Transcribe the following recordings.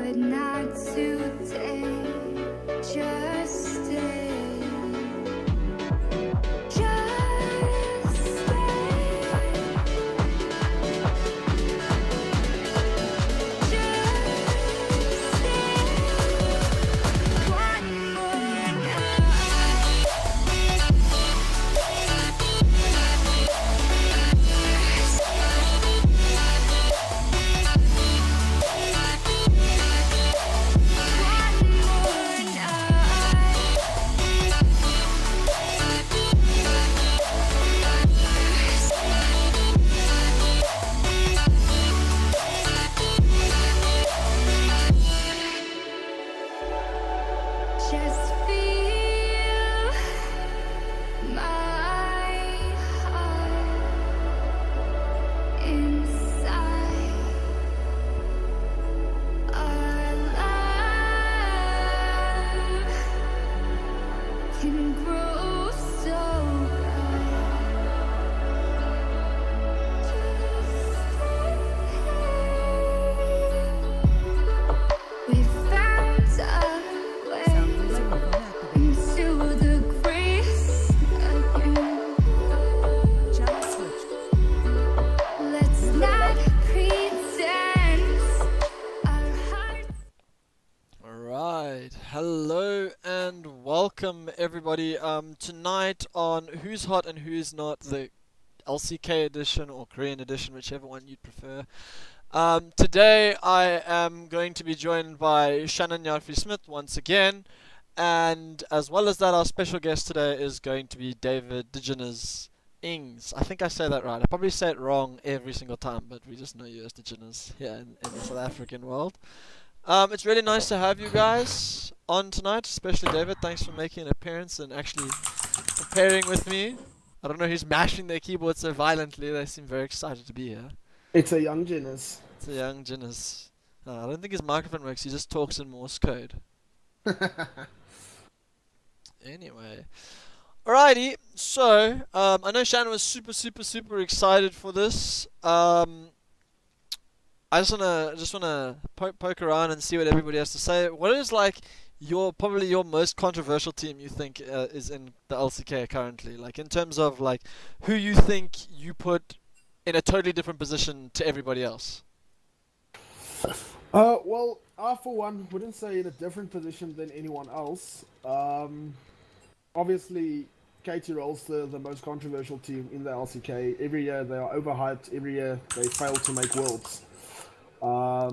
but not today. Just stay. Just stay. Just stay. One more night. Just feel my heart inside. Our love can grow so bright. We found a way into the grace again. Let's not pretend our hearts. Alright, hello and welcome everybody. Tonight on Who's Hot and Who's Not, the LCK edition or Korean edition, whichever one you'd prefer. Today I am going to be joined by Shannon Yarfi-Smith once again, and as well as that, our special guest today is going to be David Djinnes Ings. I think I say that right. I probably say it wrong every single time, but we just know you as Djinnes here in the South African world. It's really nice to have you guys on tonight, especially David. Thanks for making an appearance and actually preparing with me. I don't know who's mashing their keyboard so violently. They seem very excited to be here. It's a young Djinnes. It's a young Djinnes. I don't think his microphone works. He just talks in Morse code. Anyway. Alrighty. So, I know Shannon was super excited for this. I just wanna poke around and see what everybody has to say. What is like probably your most controversial team you think is in the LCK currently? Like in terms of like who you think you put in a totally different position to everybody else. Well, I for one wouldn't say in a different position than anyone else. Obviously, KT Roll's the most controversial team in the LCK. Every year they are overhyped. Every year they fail to make worlds. Yeah.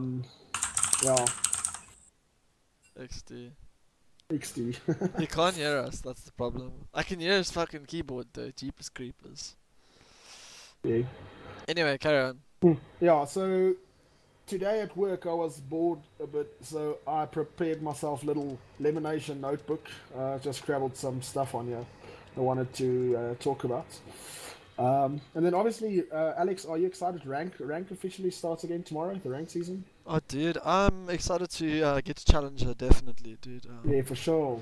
XD. XD. He can't hear us, that's the problem. I can hear his fucking keyboard though, Jeepers Creepers. Yeah. Anyway, carry on. Yeah, so today at work I was bored a bit, so I prepared myself a little lamination notebook. Just scrabbled some stuff on here I wanted to talk about. And then obviously, Alex, are you excited? Rank officially starts again tomorrow, the rank season? Oh dude, I'm excited to get to Challenger, definitely dude. Yeah, for sure.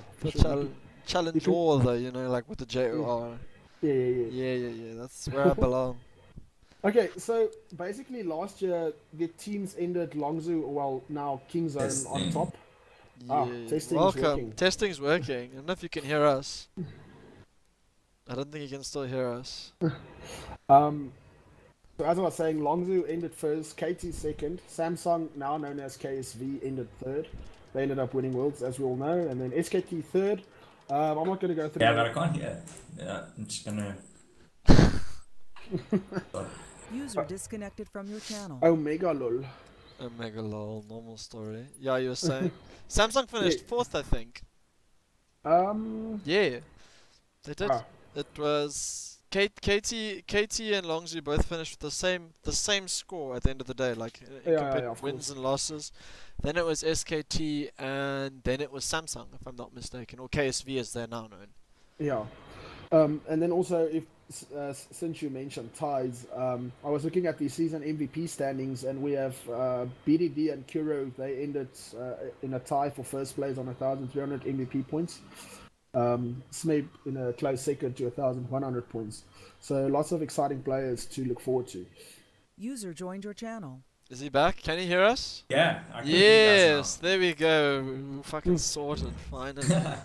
Challenge all though, you know, like with the JOR. Yeah, that's where I belong. Okay, so basically last year the teams ended Longzhu, well now Kingzone on top. Yeah, testing welcome. is working. Testing's working. I don't know if you can hear us. I don't think you can still hear us. So as I was saying, Longzhu ended first, KT second, Samsung, now known as KSV, ended third. They ended up winning worlds, as we all know, and then SKT third. I'm not going to go through. Yeah, but I can't hear. Yeah, I'm just gonna. User disconnected from your channel. Omega lol. Omega lol, normal story. Yeah, you were saying. Samsung finished fourth, I think. Yeah, they did. It was KT and Longzhu both finished with the same score at the end of the day, like wins and losses. Then it was SKT and then it was Samsung, if I'm not mistaken, or KSV as they're now known. Yeah. And then also, since you mentioned ties, I was looking at the season MVP standings, and we have BDD and Kuro. They ended in a tie for first place on 1,300 MVP points. Smeb in a close second to 1,100 points. So lots of exciting players to look forward to. User joined your channel. Is he back? Can he hear us? Yeah, I can hear you Yes, there we go. We fucking sorted, finally. guys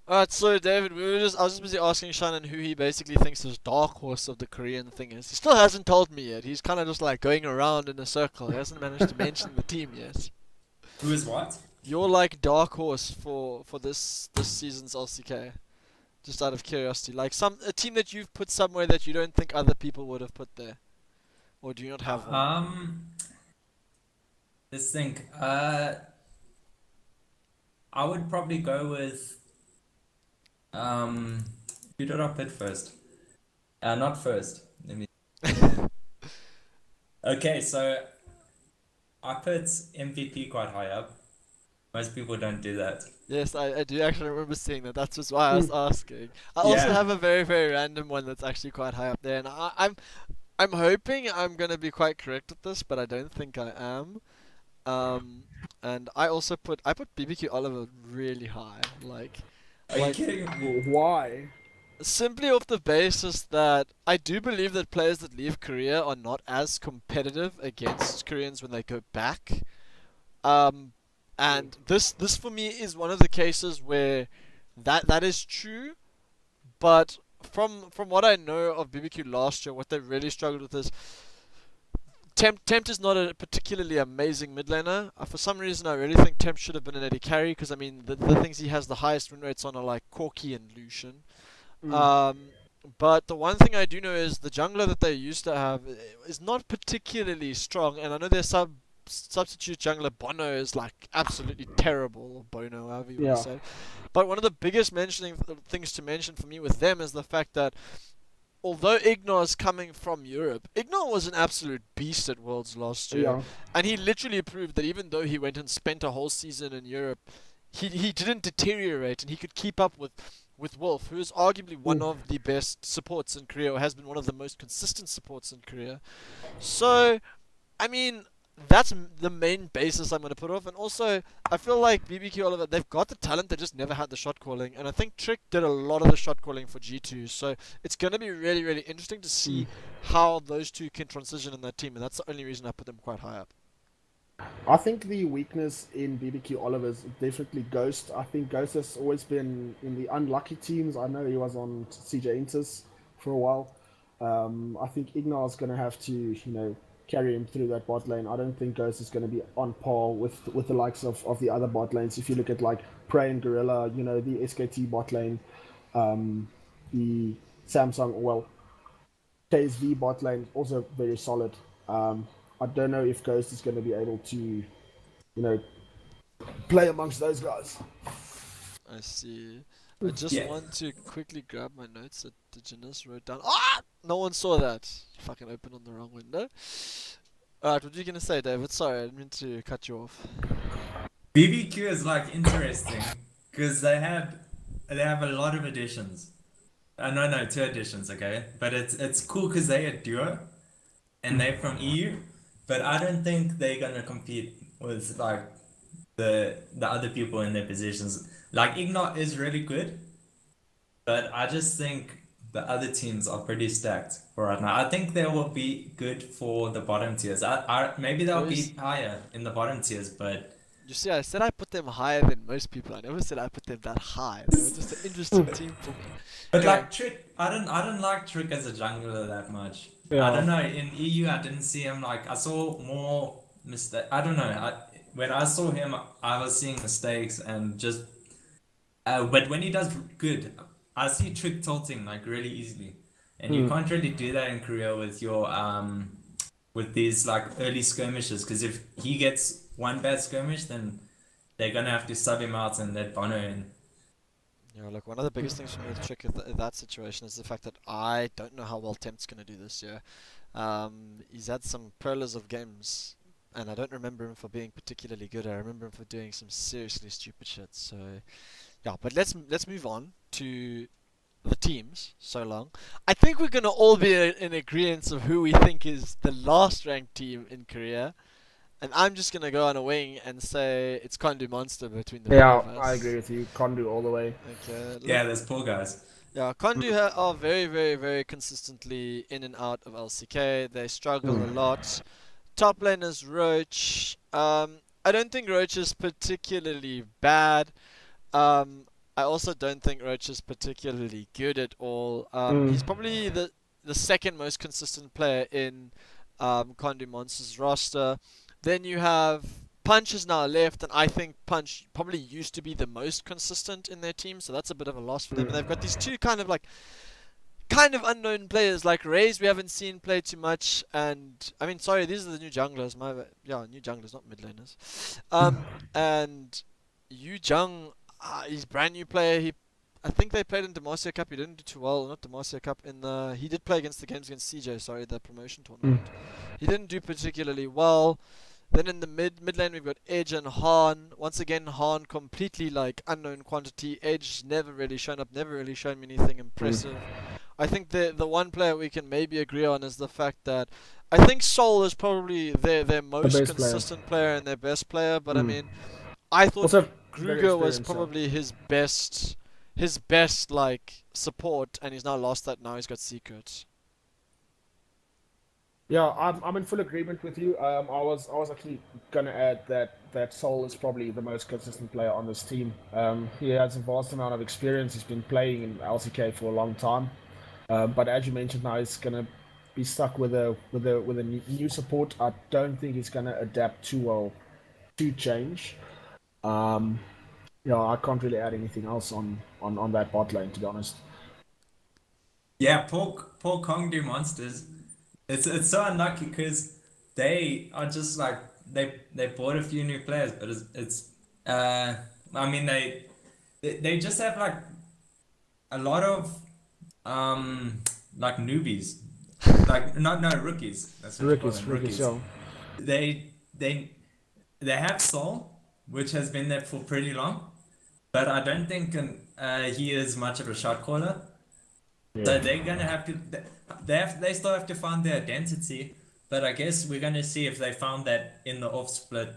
Alright, so David, I was just busy asking Shannon who he basically thinks his dark horse of the Korean thing is. He still hasn't told me yet. He's kind of just like going around in a circle. He hasn't managed to mention the team yet. Who is what? You're like dark horse for this season's LCK. Just out of curiosity, like a team that you've put somewhere that you don't think other people would have put there, or do you not have one? Let's think. I would probably go with who did I put first? Not first. Let me. Okay, so I put MVP quite high up. Most people don't do that. Yes, I do actually remember seeing that. That's just why I was asking. I also Yeah. have a very, very random one that's actually quite high up there, and I'm hoping I'm gonna be quite correct with this, but I don't think I am. And I put BBQ Oliver really high, like Are you Like- kidding me? Why? simply off the basis that I do believe that players that leave Korea are not as competitive against Koreans when they go back. And this for me is one of the cases where that is true, but from what I know of BBQ last year, what they really struggled with is Tempt is not a particularly amazing mid laner. For some reason, I really think Tempt should have been an AD carry, because I mean the things he has the highest win rates on are like Corki and Lucian. But the one thing I do know is the jungler that they used to have is not particularly strong, and I know their substitute jungler Bono is like absolutely terrible, or Bono, however you want to say it. But one of the biggest things to mention for me with them is the fact that although Ignor is coming from Europe, Ignor was an absolute beast at Worlds last year, Yeah. and he literally proved that even though he went and spent a whole season in Europe, he didn't deteriorate, and he could keep up with Wolf, who is arguably one of the best supports in Korea, or has been one of the most consistent supports in Korea. So, I mean, that's the main basis I'm going to put off. And also, I feel like BBQ Oliver, they've got the talent, they just never had the shot calling. And I think Trick did a lot of the shot calling for G2. So it's going to be really, really interesting to see how those two can transition in that team. And that's the only reason I put them quite high up. I think the weakness in BBQ Oliver is definitely Ghost. I think Ghost has always been in the unlucky teams. I know he was on CJ Intus for a while. I think Ignar's going to have to, carry him through that bot lane. I don't think Ghost is going to be on par with the likes of the other bot lanes. If you look at like Prey and Gorilla, the SKT bot lane, the Samsung, KSV bot lane, also very solid. I don't know if Ghost is going to be able to, play amongst those guys. I see. I just Yeah. want to quickly grab my notes that Djinnes wrote down. Ah! No one saw that. Fucking open on the wrong window. Alright, what are you going to say, David? Sorry, I didn't mean to cut you off. BBQ is like interesting because they have a lot of additions. No, 2 additions, okay? But it's cool because they're a duo and they're from EU, but I don't think they're gonna compete with like the other people in their positions. Like Ignat is really good, but I just think the other teams are pretty stacked for right now. I think they will be good for the bottom tiers. Maybe they'll be higher in the bottom tiers, but You see, I said I put them higher than most people. I never said I put them that high. They were just an interesting team for me. But Anyway. like Trick, I don't like Trick as a jungler that much. Yeah. I don't know. In EU, I didn't see him like I saw more mistake. I don't know. When I saw him, I was seeing mistakes and just. But when he does good, I see Trick tilting like really easily, and you can't really do that in Korea with your with these like early skirmishes. Because if he gets one bad skirmish, then they're gonna have to sub him out and let Bono in. Yeah, look, one of the biggest things for me with Trick in that situation is the fact that I don't know how well Tempt's going to do this year. He's had some pearlers of games, and I don't remember him for being particularly good. I remember him for doing some seriously stupid shit. So, yeah, but let's move on to the teams. So long. I think we're going to all be in agreement of who we think is the last ranked team in Korea. And I'm just going to go on a wing and say it's Kondu Monster between the Yeah, four of us. I agree with you. Kondu all the way. Okay, Yeah, there's poor guys. yeah, Kondu are very, very, very consistently in and out of LCK. They struggle a lot top lane is Roach. I don't think Roach is particularly bad. I also don't think Roach is particularly good at all. He's probably the second most consistent player in Condu Monsters roster. Then you have Punch is now left, and I think Punch probably used to be the most consistent in their team, so that's a bit of a loss for them. And they've got these two kind of unknown players like Raze we haven't seen play too much, and I mean sorry, these are the new junglers, new junglers, not mid laners. And Yu Jung, he's a brand new player. I think they played in Demacia Cup. He didn't do too well, not Demacia Cup. He did play against the games against CJ. Sorry, the promotion tournament. He didn't do particularly well. Then in the mid lane we've got Edge and Han. Once again, Han completely like unknown quantity. Edge never really shown up, never really shown me anything impressive. I think the one player we can maybe agree on is the fact that I think Sol is probably their most consistent player and their best player. But I mean, I thought Also, Gruger was probably his best like support, and he's now lost that. Now he's got Secret. Yeah, I'm in full agreement with you. I was actually gonna add that Sol is probably the most consistent player on this team. He has a vast amount of experience. He's been playing in LCK for a long time. But as you mentioned, now he's gonna be stuck with a new support. I don't think he's gonna adapt too well to change. Yeah, I can't really add anything else on that bot lane, to be honest. Yeah, poor Kongdu Monsters. It's so unlucky because they are just like they bought a few new players, but I mean they just have like a lot of like newbies, like no rookies. That's what Rookies, yeah. They have Soul, which has been there for pretty long, but I don't think he is much of a shot caller. Yeah. So they're gonna have to. They still have to find their identity, but I guess we're gonna see if they found that in the off split.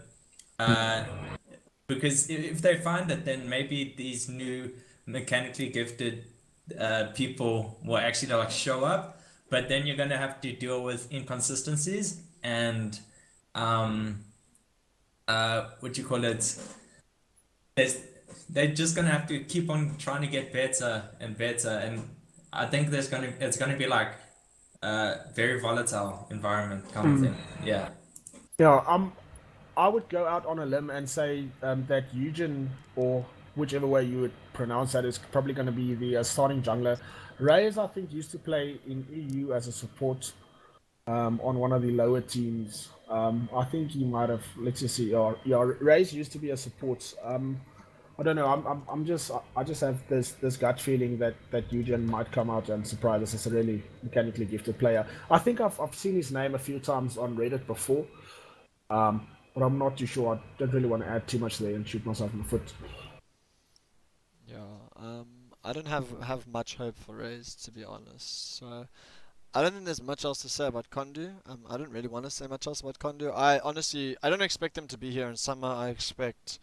Because if they find it, then maybe these new mechanically gifted people will actually like show up. But then you're gonna have to deal with inconsistencies and what you call it. They're just gonna have to keep on trying to get better and better, and I think it's gonna be like very volatile environment kind of thing. Yeah. Yeah. I would go out on a limb and say that Eugen, or whichever way you would pronounce that, is probably going to be the starting jungler. Reyes, I think, used to play in EU as a support on one of the lower teams. I think he might have. Let's just see. Yeah, Reyes used to be a support. I don't know. I just have this gut feeling that Eugen might come out and surprise us as a really mechanically gifted player. I think I've seen his name a few times on Reddit before, but I'm not too sure. I don't really want to add too much there and shoot myself in the foot. Yeah. I don't have much hope for Raze, to be honest. So I don't think there's much else to say about Kondu. I don't really want to say much else about Kondu. I don't expect them to be here in summer. I expect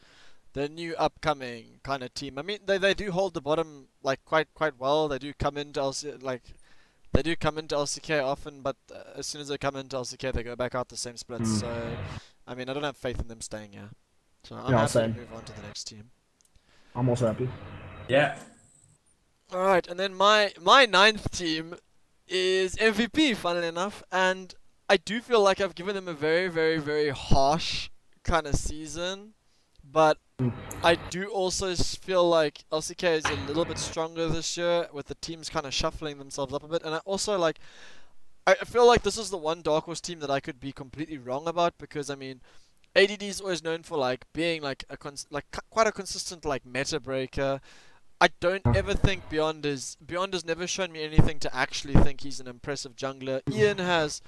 the new upcoming kind of team. I mean, they do hold the bottom like quite well. They do come into LCK often, but as soon as they come into LCK, they go back out the same splits. So I mean, I don't have faith in them staying here. So I'm happy to move on to the next team. I'm also happy. Yeah. All right, and then my ninth team is MVP, funnily enough, and I do feel like I've given them a very, very, very harsh kind of season. But I do also feel like LCK is a little bit stronger this year, with the teams kind of shuffling themselves up a bit. And I also I feel like this is the one Dark Horse team that I could be completely wrong about, because I mean, ADD is always known for being quite a consistent meta breaker. I don't ever think Beyond has never shown me anything to actually think he's an impressive jungler. Ian has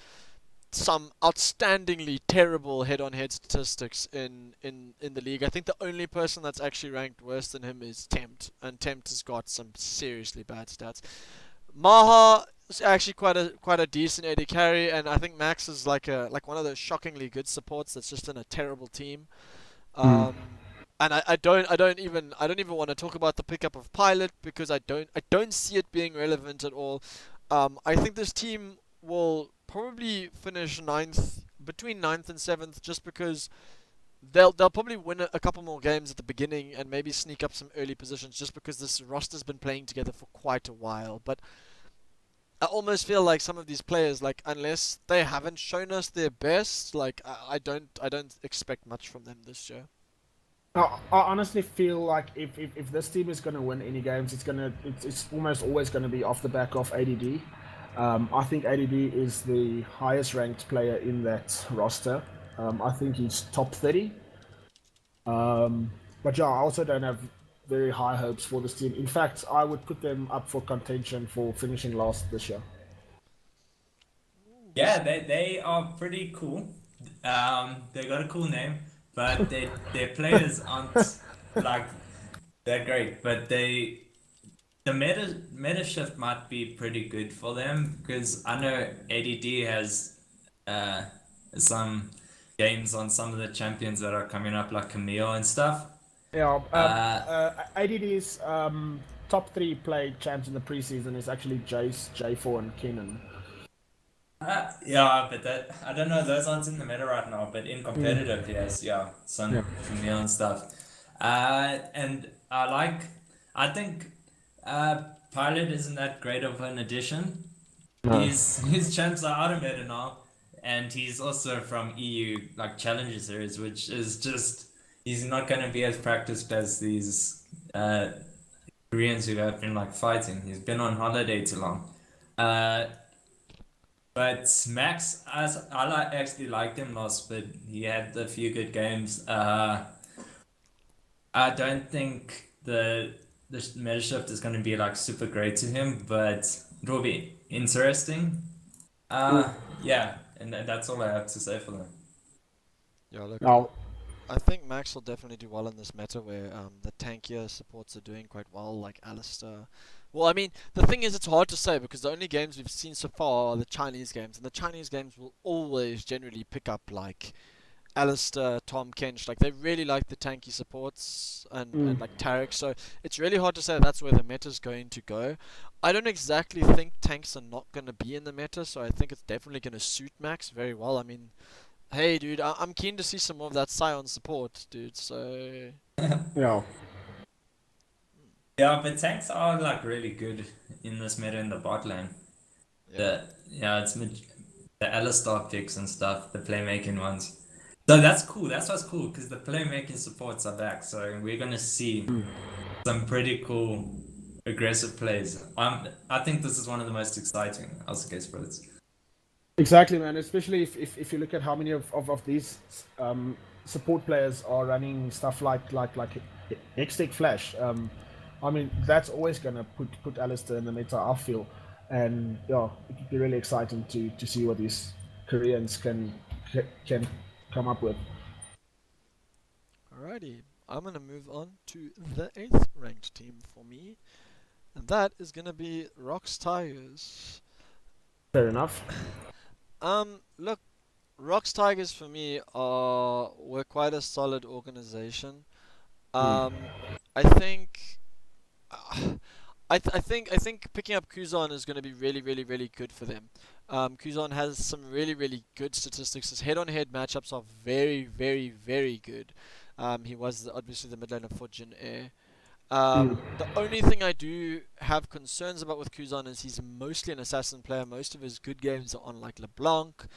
some outstandingly terrible head-on-head statistics in the league. I think the only person that's actually ranked worse than him is Tempt, and Tempt has got some seriously bad stats. Maha is actually quite a decent AD carry, and I think Max is like one of those shockingly good supports that's just in a terrible team. And I don't even want to talk about the pickup of Pilot, because I don't see it being relevant at all. I think this team will probably finish 9th, between 9th and 7th, just because they'll probably win a couple more games at the beginning and maybe sneak up some early positions, just because this roster's been playing together for quite a while. But I almost feel like some of these players, like, unless they haven't shown us their best, like, I don't expect much from them this year. I honestly feel like if this team is going to win any games, it's almost always going to be off the back of ADD. I think ADD is the highest ranked player in that roster. I think he's top 30. But yeah, I also don't have very high hopes for this team. In fact, I would put them up for contention for finishing last this year. Yeah, they are pretty cool. They got a cool name, but their players aren't like that great. But the meta shift might be pretty good for them, because I know ADD has some games on some of the champions that are coming up, like Camille and stuff. Yeah, ADD's top 3 played champs in the preseason is actually Jace, J4, and Kenan. Yeah, but I don't know, those aren't in the meta right now, but in competitive, yes, yeah, some Camille and stuff. And I think Pilot isn't that great of an addition. No. His champs are out of meta now, and he's also from EU, like, Challenger Series, which is just, he's not going to be as practiced as these Koreans who have been, like, fighting. He's been on holiday too long. But Max, actually liked him last, but he had a few good games. I don't think the meta shift is going to be, like, super great to him, but it will be interesting. Yeah, and that's all I have to say for them. Yeah, look, Now, I think Max will definitely do well in this meta, where the tankier supports are doing quite well, like Alistair. Well, I mean, the thing is, it's hard to say, because the only games we've seen so far are the Chinese games, and the Chinese games will always generally pick up, like, Alistair, Tom, Kench. Like, they really like the tanky supports and like Tarek, so it's really hard to say that's where the meta's going to go. I don't exactly think tanks are not going to be in the meta, so I think it's definitely going to suit Max very well. I mean, hey, dude, I'm keen to see some more of that Scion support, dude, so... yeah. Yeah, but tanks are, like, really good in this meta in the bot lane. Yeah. It's the Alistar picks and stuff, the playmaking ones. So that's cool. That's what's cool, because the playmaking supports are back. So we're gonna see some pretty cool aggressive plays. I think this is one of the most exciting LCK spreads. Exactly, man. Especially if you look at how many of these support players are running stuff like Hextech Flash. I mean, that's always gonna put Alistair in the meta, I feel. And yeah, it would be really exciting to see what these Koreans can come up with. Alrighty, I'm going to move on to the 8th ranked team for me, and that is going to be Rocks Tigers. Fair enough. Look, Rocks Tigers for me were quite a solid organization. I think I think picking up Kuzan is going to be really, really, really good for them. Kuzan has some really, really good statistics. His head-on-head matchups are very, very, very good. He was obviously the mid laner for Djinnes. The only thing I do have concerns about with Kuzan is he's mostly an assassin player. Most of his good games are on, like, LeBlanc.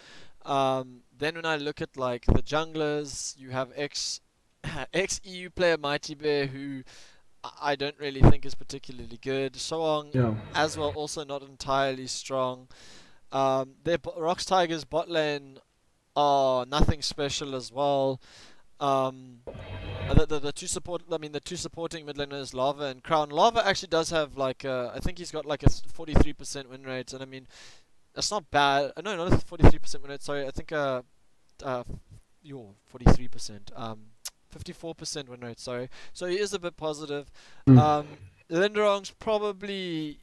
Then when I look at, like, the junglers, you have ex-EU player Mighty Bear, who I don't really think is particularly good. Soong as well, also not entirely strong. Their Rocks Tigers bot lane are nothing special as well. The two supporting mid laners, Lava and Crown. Lava actually does have, like, I think he's got like a 43% win rate, and I mean, that's not bad. No, not a 43% win rate. Sorry, I think 43%. 54% win rate, sorry. So he is a bit positive. Linderong's probably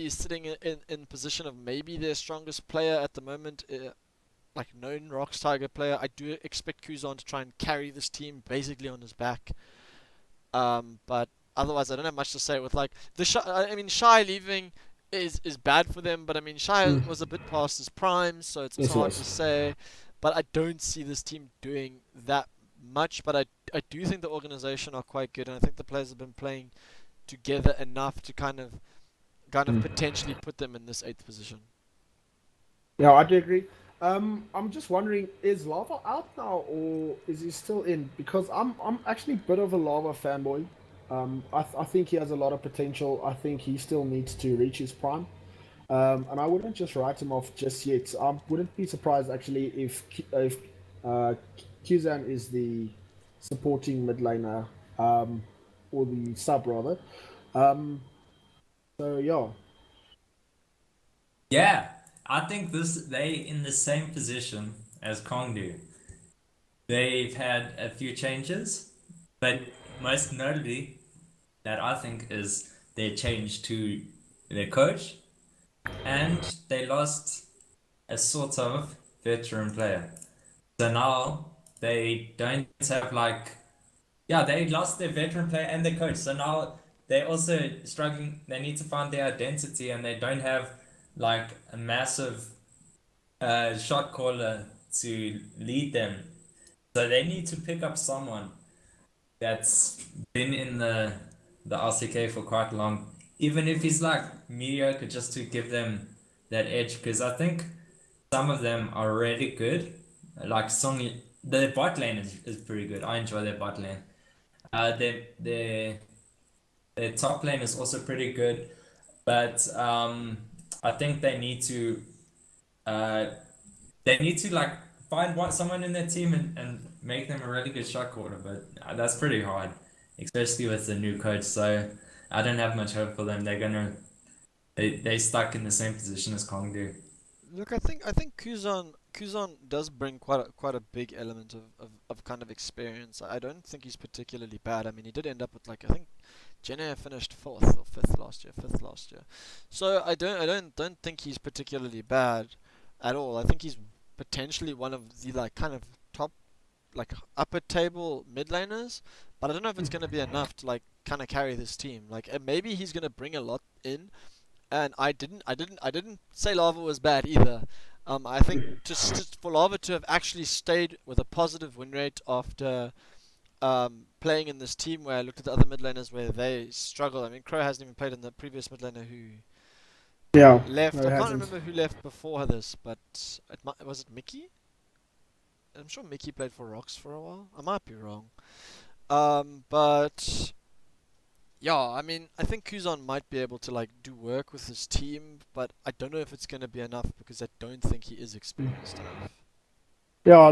sitting in position of maybe their strongest player at the moment, like known Rocks Tiger player. I do expect Kuzan to try and carry this team basically on his back. But otherwise, I don't have much to say with, like, the Shy leaving is bad for them, but I mean, Shy was a bit past his prime, so it's hard to say. but I don't see this team doing that much. But I do think the organization are quite good, and I think the players have been playing together enough to kind of potentially put them in this 8th position. Yeah, I do agree. I'm just wondering, is Lava out now or is he still in? Because I'm actually a bit of a Lava fanboy. I think he has a lot of potential. I think he still needs to reach his prime. And I wouldn't just write him off just yet. I wouldn't be surprised actually if Kuzan is the supporting mid laner, or the sub rather. So yeah. Yeah, I think they in the same position as Kongdu. They've had a few changes, but most notably that I think is their change to their coach, and they lost a sort of veteran player. So now they don't have they lost their veteran player and their coach. So now they're also struggling. They need to find their identity, and they don't have like a massive shot caller to lead them. So they need to pick up someone that's been in the LCK for quite long, even if he's like mediocre, just to give them that edge. Because I think some of them are really good. Like Song, the bot lane is pretty good. I enjoy their bot lane. Their top lane is also pretty good, but I think they need to like find someone in their team and make them a really good shot caller. But that's pretty hard, especially with the new coach. So I don't have much hope for them. They stuck in the same position as Kongdu. Look, I think Kuzan does bring quite a big element of kind of experience. I don't think he's particularly bad. I mean, he did end up with like, I think Djinnes finished 4th or 5th last year. So I don't think he's particularly bad at all. I think he's potentially one of the like kind of top, like upper table mid laners, but I don't know if it's going to be enough to like kind of carry this team. Like maybe he's going to bring a lot in. And I didn't say Lava was bad either. I think just for Lava to have actually stayed with a positive win rate after playing in this team, where I looked at the other mid laners where they struggle. I mean, Crow hasn't even played in the previous mid laner who left. No, I can't hasn't. remember who left before this, but was it Mickey? I'm sure Mickey played for Rocks for a while. I might be wrong. But yeah, I mean, I think Kuzan might be able to like do work with his team, but I don't know if it's going to be enough because I don't think he is experienced enough. Yeah,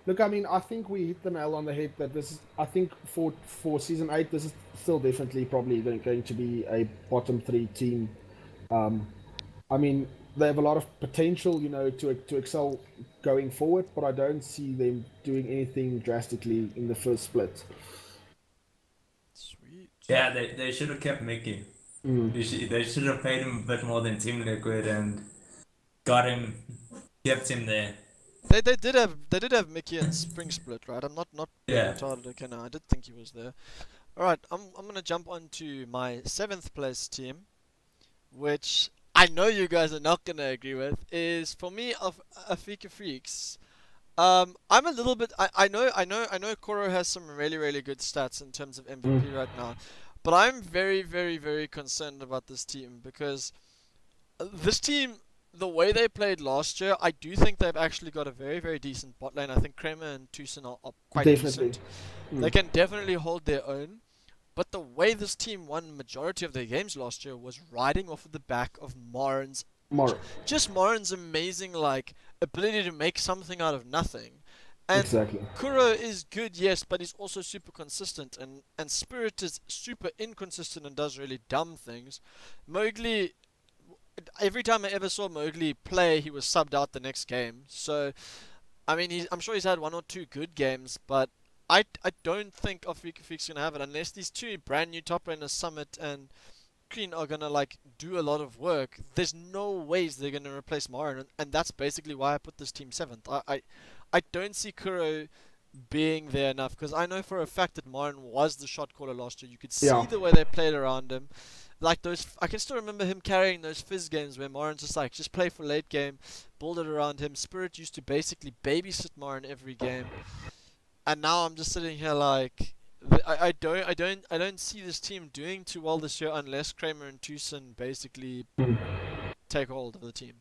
look. I mean, I think we hit the nail on the head that this is. I think for season 8, this is still definitely probably going to be a bottom 3 team. I mean, they have a lot of potential, to excel going forward, but I don't see them doing anything drastically in the first split. Sweet. Yeah, they should have kept Mickey. They should have paid him a bit more than Team Liquid and kept him there. They did have Mickey and Spring Split, right? I'm not being Yeah. retarded. Okay, no, I did think he was there. All right, I'm gonna jump on to my 7th place team, which I know you guys are not gonna agree with. Is for me of Afrika Freaks. I'm a little bit. I know Koro has some really good stats in terms of MVP right now, but I'm very concerned about this team because this team, the way they played last year, I do think they've actually got a very decent bot lane. I think Kramer and Tucson are quite Definitely. decent. They can definitely hold their own. But the way this team won majority of their games last year was riding off of the back of Marin's amazing like ability to make something out of nothing. And Exactly. Kuro is good, yes, but he's also super consistent, and Spirit is super inconsistent and does really dumb things. Mowgli, every time I ever saw Mowgli play, he was subbed out the next game. So, I mean, I'm sure he's had 1 or 2 good games, but I don't think Afrika Freak's gonna have it unless these 2 brand new top laners, Summit and Green, are gonna like do a lot of work. There's no ways they're gonna replace Marin, and that's basically why I put this team 7th. I don't see Kuro being there enough. Because I know for a fact that Marin was the shot caller last year. You could see Yeah. the way they played around him. Like those, I can still remember him carrying those Fizz games where Marin's just like, just play for late game, build it around him. Spirit used to basically babysit Marin every game, and now I'm just sitting here like, I don't see this team doing too well this year unless Kramer and Tucson basically take hold of the team.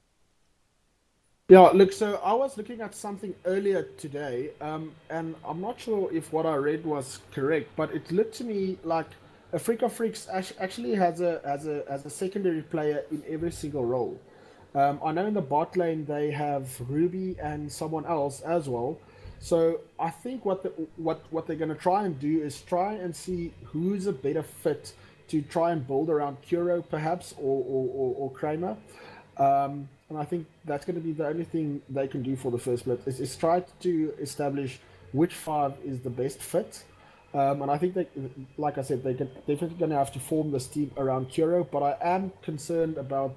Yeah, look, so I was looking at something earlier today, and I'm not sure if what I read was correct, but it looked to me like Africa Freaks actually has a secondary player in every single role. I know in the bot lane they have Ruby and someone else as well. So I think what they're going to try and do is try and see who's a better fit to try and build around Kuro perhaps or Kramer. And I think that's going to be the only thing they can do for the first split is try to establish which five is the best fit. And I think they, like I said, they're definitely going to have to form this team around Kuro. But I am concerned about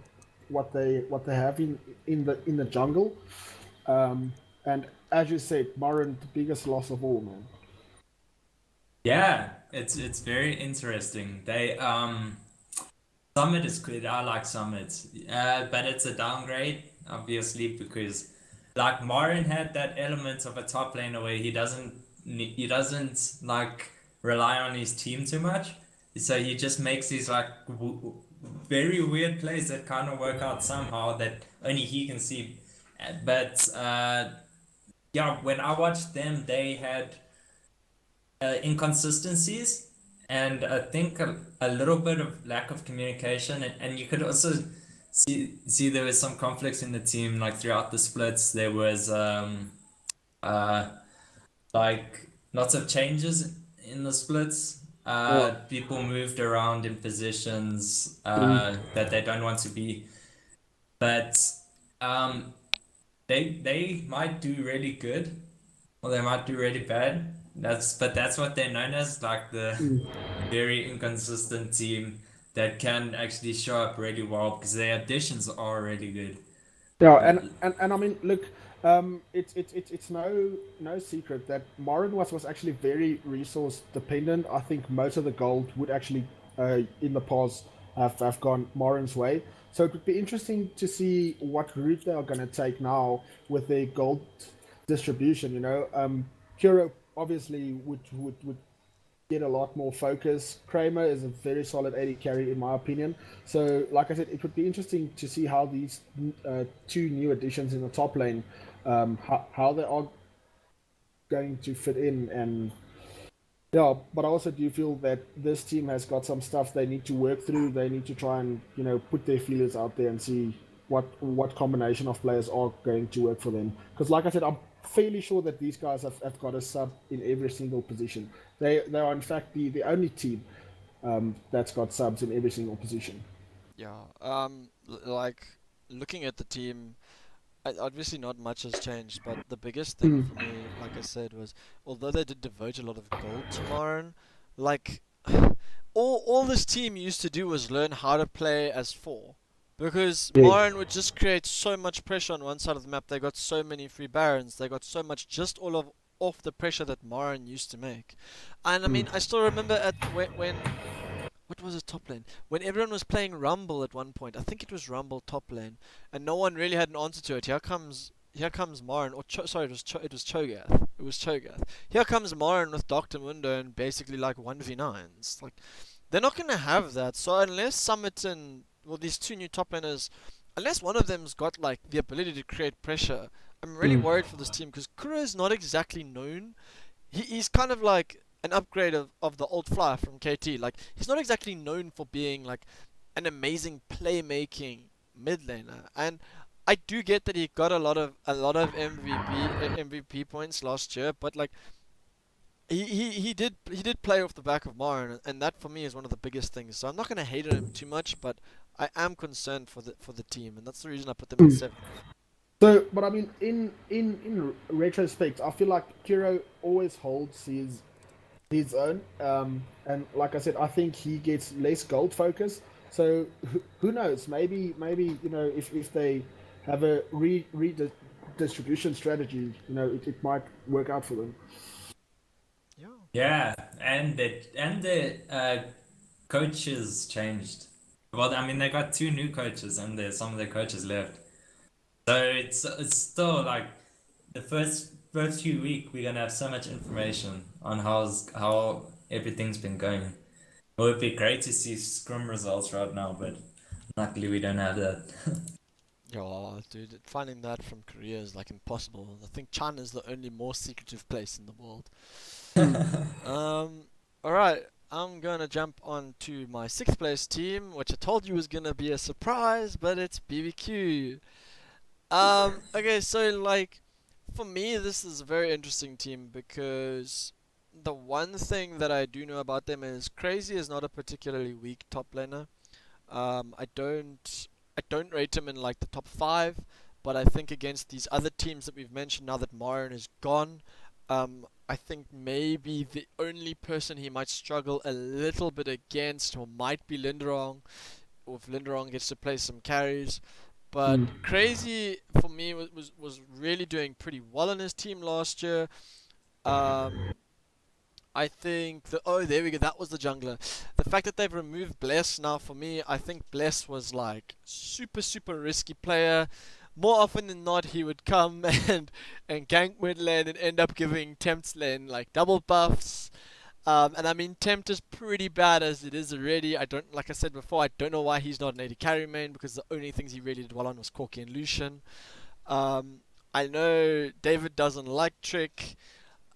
what they have in the jungle. And as you said, Marin, the biggest loss of all, man. Yeah, it's very interesting. They Summit is good. I like Summit, but it's a downgrade, obviously, because like Marin had that element of a top laner where he doesn't like rely on his team too much, so he just makes these like very weird plays that kind of work out somehow that only he can see. But yeah, when I watched them, they had inconsistencies. And I think a little bit of lack of communication, and you could also see there was some conflicts in the team. Like throughout the splits, there was like lots of changes in the splits. People moved around in positions that they don't want to be, but they might do really good, or they might do really bad. That's what they're known as, like the very inconsistent team that can actually show up really well because their additions are really good. Yeah, and I mean, look, it's no secret that Marin was actually very resource dependent. I think most of the gold would actually in the past have gone Marin's way. So it would be interesting to see what route they are going to take now with their gold distribution. You know, Kuro obviously would get a lot more focus. Kramer is a very solid AD carry in my opinion. So like I said, it would be interesting to see how these two new additions in the top lane, how they are going to fit in. And yeah, but I also do feel that this team has got some stuff they need to work through. They need to try and, you know, put their feelers out there and see what combination of players are going to work for them. Because like I said, I'm fairly sure that these guys have got a sub in every single position. They are in fact the only team that's got subs in every single position. Yeah. Like looking at the team, obviously not much has changed, but the biggest thing for me, like I said, was although they did devote a lot of gold to Marin, like all this team used to do was learn how to play as four. Because Marin would just create so much pressure on one side of the map. They got so many free barons. They got so much just off the pressure that Marin used to make. And I mean, I still remember at when what was it, top lane? When everyone was playing Rumble at one point. I think it was Rumble top lane, and no one really had an answer to it. Here comes Marin, or sorry, it was Cho'Gath. It was Cho'Gath. Here comes Marin with Dr. Mundo and basically like 1v9s. Like they're not gonna have that. So unless Summit and these two new top laners, unless one of them's got like the ability to create pressure, I'm really worried for this team because Kuro is not exactly known. He's kind of like an upgrade of the old flyer from KT. Like he's not exactly known for being like an amazing playmaking mid laner. And I do get that he got a lot of MVP points last year, but like he did play off the back of Marin, and that for me is one of the biggest things. So I'm not gonna hate on him too much, but I am concerned for the team, and that's the reason I put them at 7th. So, but I mean, in retrospect, I feel like Kuro always holds his own, and like I said, I think he gets less gold focus. So who knows? Maybe you know, if they have a redistribution strategy, you know, it might work out for them. Yeah, and the coaches changed. Well, I mean, they got two new coaches, and there's some of their coaches left. So it's still like the first few week we're gonna have so much information on how everything's been going. It would be great to see scrum results right now, but luckily we don't have that. Yeah, dude, finding that from Korea is like impossible. I think China is the only more secretive place in the world. Alright, I'm gonna jump on to my 6th place team, which I told you was gonna be a surprise, but it's BBQ. Okay, so like, for me, this is a very interesting team because the one thing that I do know about them is Crazy is not a particularly weak top laner. I don't rate him in like the top 5, but I think against these other teams that we've mentioned now that Marin is gone, I think maybe the only person he might struggle a little bit against or might be Linderong, or if Linderong gets to play some carries. But Crazy for me was really doing pretty well in his team last year. I think oh, there we go, that was the jungler. The fact that they've removed Bless now, for me, I think Bless was like super risky player. More often than not, he would come and gank mid lane and end up giving Tempt's lane like double buffs. And I mean, Tempt is pretty bad as it is already. Like I said before, I don't know why he's not an AD carry main, because the only things he really did well on was Corki and Lucian. I know David doesn't like Trick.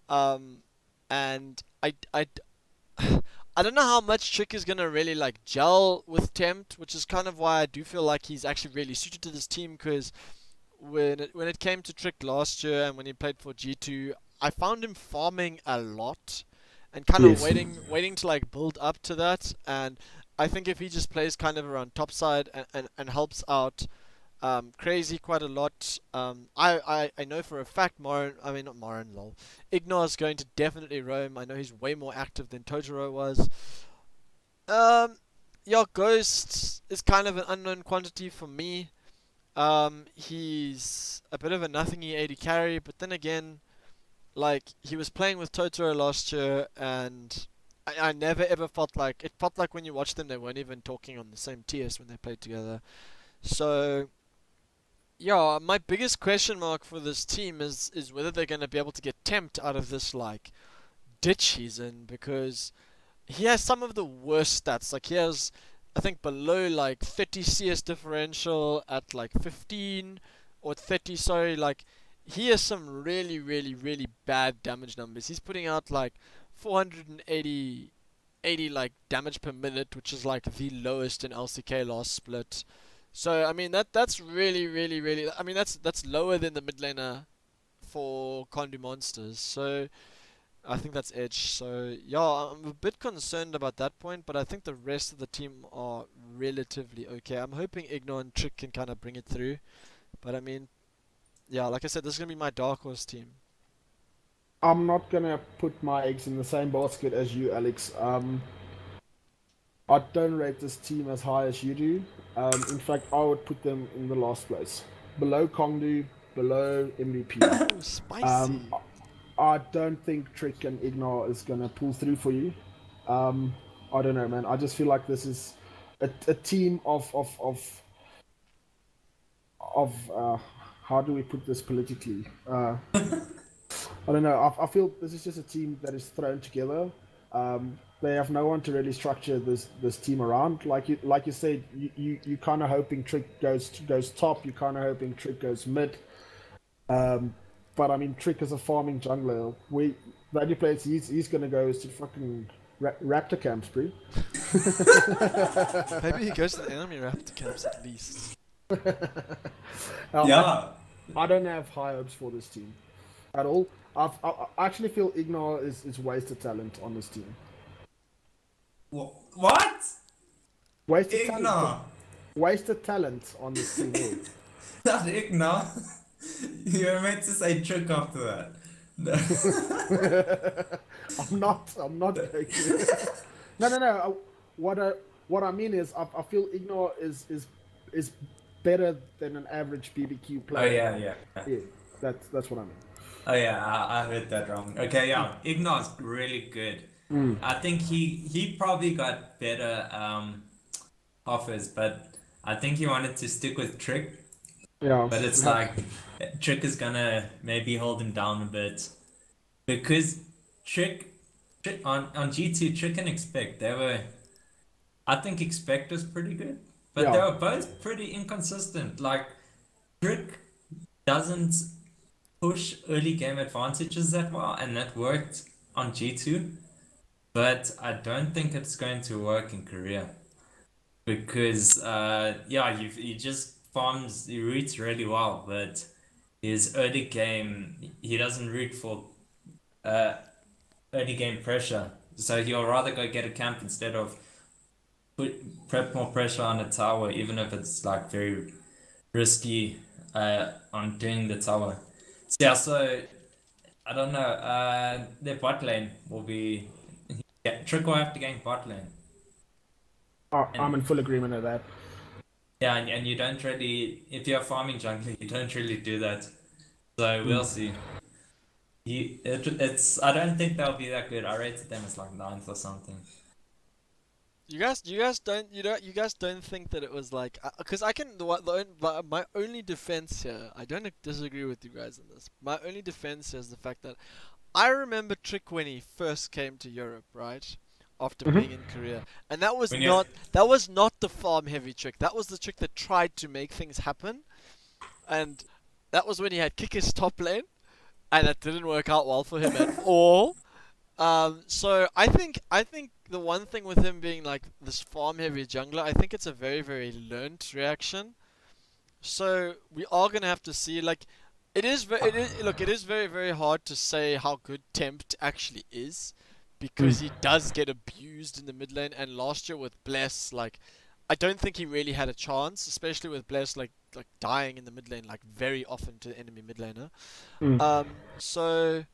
And I don't know how much Trick is gonna really like gel with Tempt, which is kind of why I do feel like he's actually really suited to this team. Because when it came to Trick last year and when he played for G2, I found him farming a lot and kind of waiting to like build up to that. And I think if he just plays kind of around top side and helps out Crazy quite a lot. I know for a fact not Marin, lol. Ignor's going to definitely roam. I know he's way more active than Totoro was. Yeah, Ghost is kind of an unknown quantity for me. He's a bit of a nothingy AD carry, but then again, like, he was playing with Totoro last year, and I never ever felt like, it felt like when you watched them, they weren't even talking on the same TS when they played together. So yeah, my biggest question mark for this team is whether they're going to be able to get Tempt out of this like ditch he's in, because he has some of the worst stats. Like, he has, I think, below like 30 CS differential at like 15 or 30, sorry. Like, he has some really bad damage numbers. He's putting out like 480 like damage per minute, which is like the lowest in LCK last split. So I mean, that's really, I mean, that's lower than the mid laner for Condu Monsters. So I think that's edge. So yeah, I'm a bit concerned about that point, but I think the rest of the team are relatively okay. I'm hoping Ignor and Trick can kind of bring it through. But I mean, yeah, like I said, this is gonna be my dark horse team. I'm not gonna put my eggs in the same basket as you, Alex. I don't rate this team as high as you do. In fact, I would put them in the last place, below Kongdu, below MVP. Oh, spicy. I don't think Trick and Ignor is gonna pull through for you. I don't know, man. I just feel like this is a team of how do we put this politically? I don't know. I feel this is just a team that is thrown together. They have no one to really structure this team around. Like you said, you kind of hoping Trick goes top. You kind of hoping Trick goes mid. But I mean, Trick is a farming jungler. The only place he's gonna go is to fucking raptor camps, bro. Maybe he goes to the enemy raptor camps at least. Yeah. I don't have high hopes for this team at all. I actually feel Ignor is wasted talent on this team. What? Wasted Ignor. talent. Wasted talent on this team. Not Ignor. You were meant to say Trick after that. No. I'm not joking. No. What I mean is, I feel Ignor is better than an average BBQ player. Oh yeah. Yeah, that's what I mean. Oh yeah, I heard that wrong. Okay, yeah, Ignar's really good. Mm. I think he probably got better offers, but I think he wanted to stick with Trick. Yeah. But it's Yeah. like Trick is gonna maybe hold him down a bit because Trick on G2 Trick and Expect they were I think Expect was pretty good, but they Yeah. were both pretty inconsistent. Like Trick doesn't push early game advantages that well, and that worked on G2, but I don't think it's going to work in Korea because yeah, he just farms he roots really well, but his early game he doesn't root for uh early game pressure. So he'll rather go get a camp instead of prep more pressure on a tower, even if it's like very risky on doing the tower. So yeah, so I don't know. Their bot lane will be yeah, Trick will have to gank bot lane. I'm And in full agreement with that. yeah, and you don't really if you're farming jungle, you don't really do that. So we'll see. It's I don't think they'll be that good. I rated them as like ninth or something. You guys don't think that it was like, because I can, my only defense here, I don't disagree with you guys on this. My only defense here is the fact that I remember Trick when he first came to Europe, right? After Mhm. being in Korea. And that was When you not the farm heavy Trick. That was the Trick that tried to make things happen. And that was when he had Kicker's top lane, and that didn't work out well for him at all. So I think the one thing with him being like this farm heavy jungler, I think it's a very very learned reaction. So we are gonna have to see. Like, it is very very hard to say how good Tempt actually is, because he does get abused in the mid lane. And last year with Bless, like, I don't think he really had a chance, especially with Bless like dying in the mid lane like very often to the enemy mid laner. Mm. So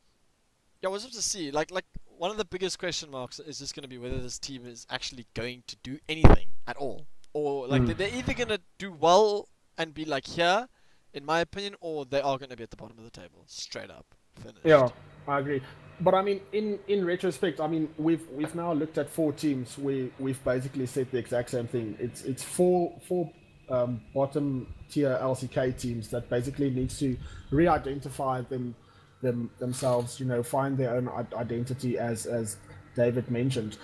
yeah, we'll have to see. Like one of the biggest question marks is just going to be whether this team is actually going to do anything at all, or like Mm. they're either going to do well and be like here, in my opinion, or they are going to be at the bottom of the table, straight up, finished. Yeah, I agree. But I mean, in retrospect, I mean, we've now looked at 4 teams. We've basically said the exact same thing. It's four bottom tier LCK teams that basically needs to re-identify themselves. You know, find their own identity, as David mentioned.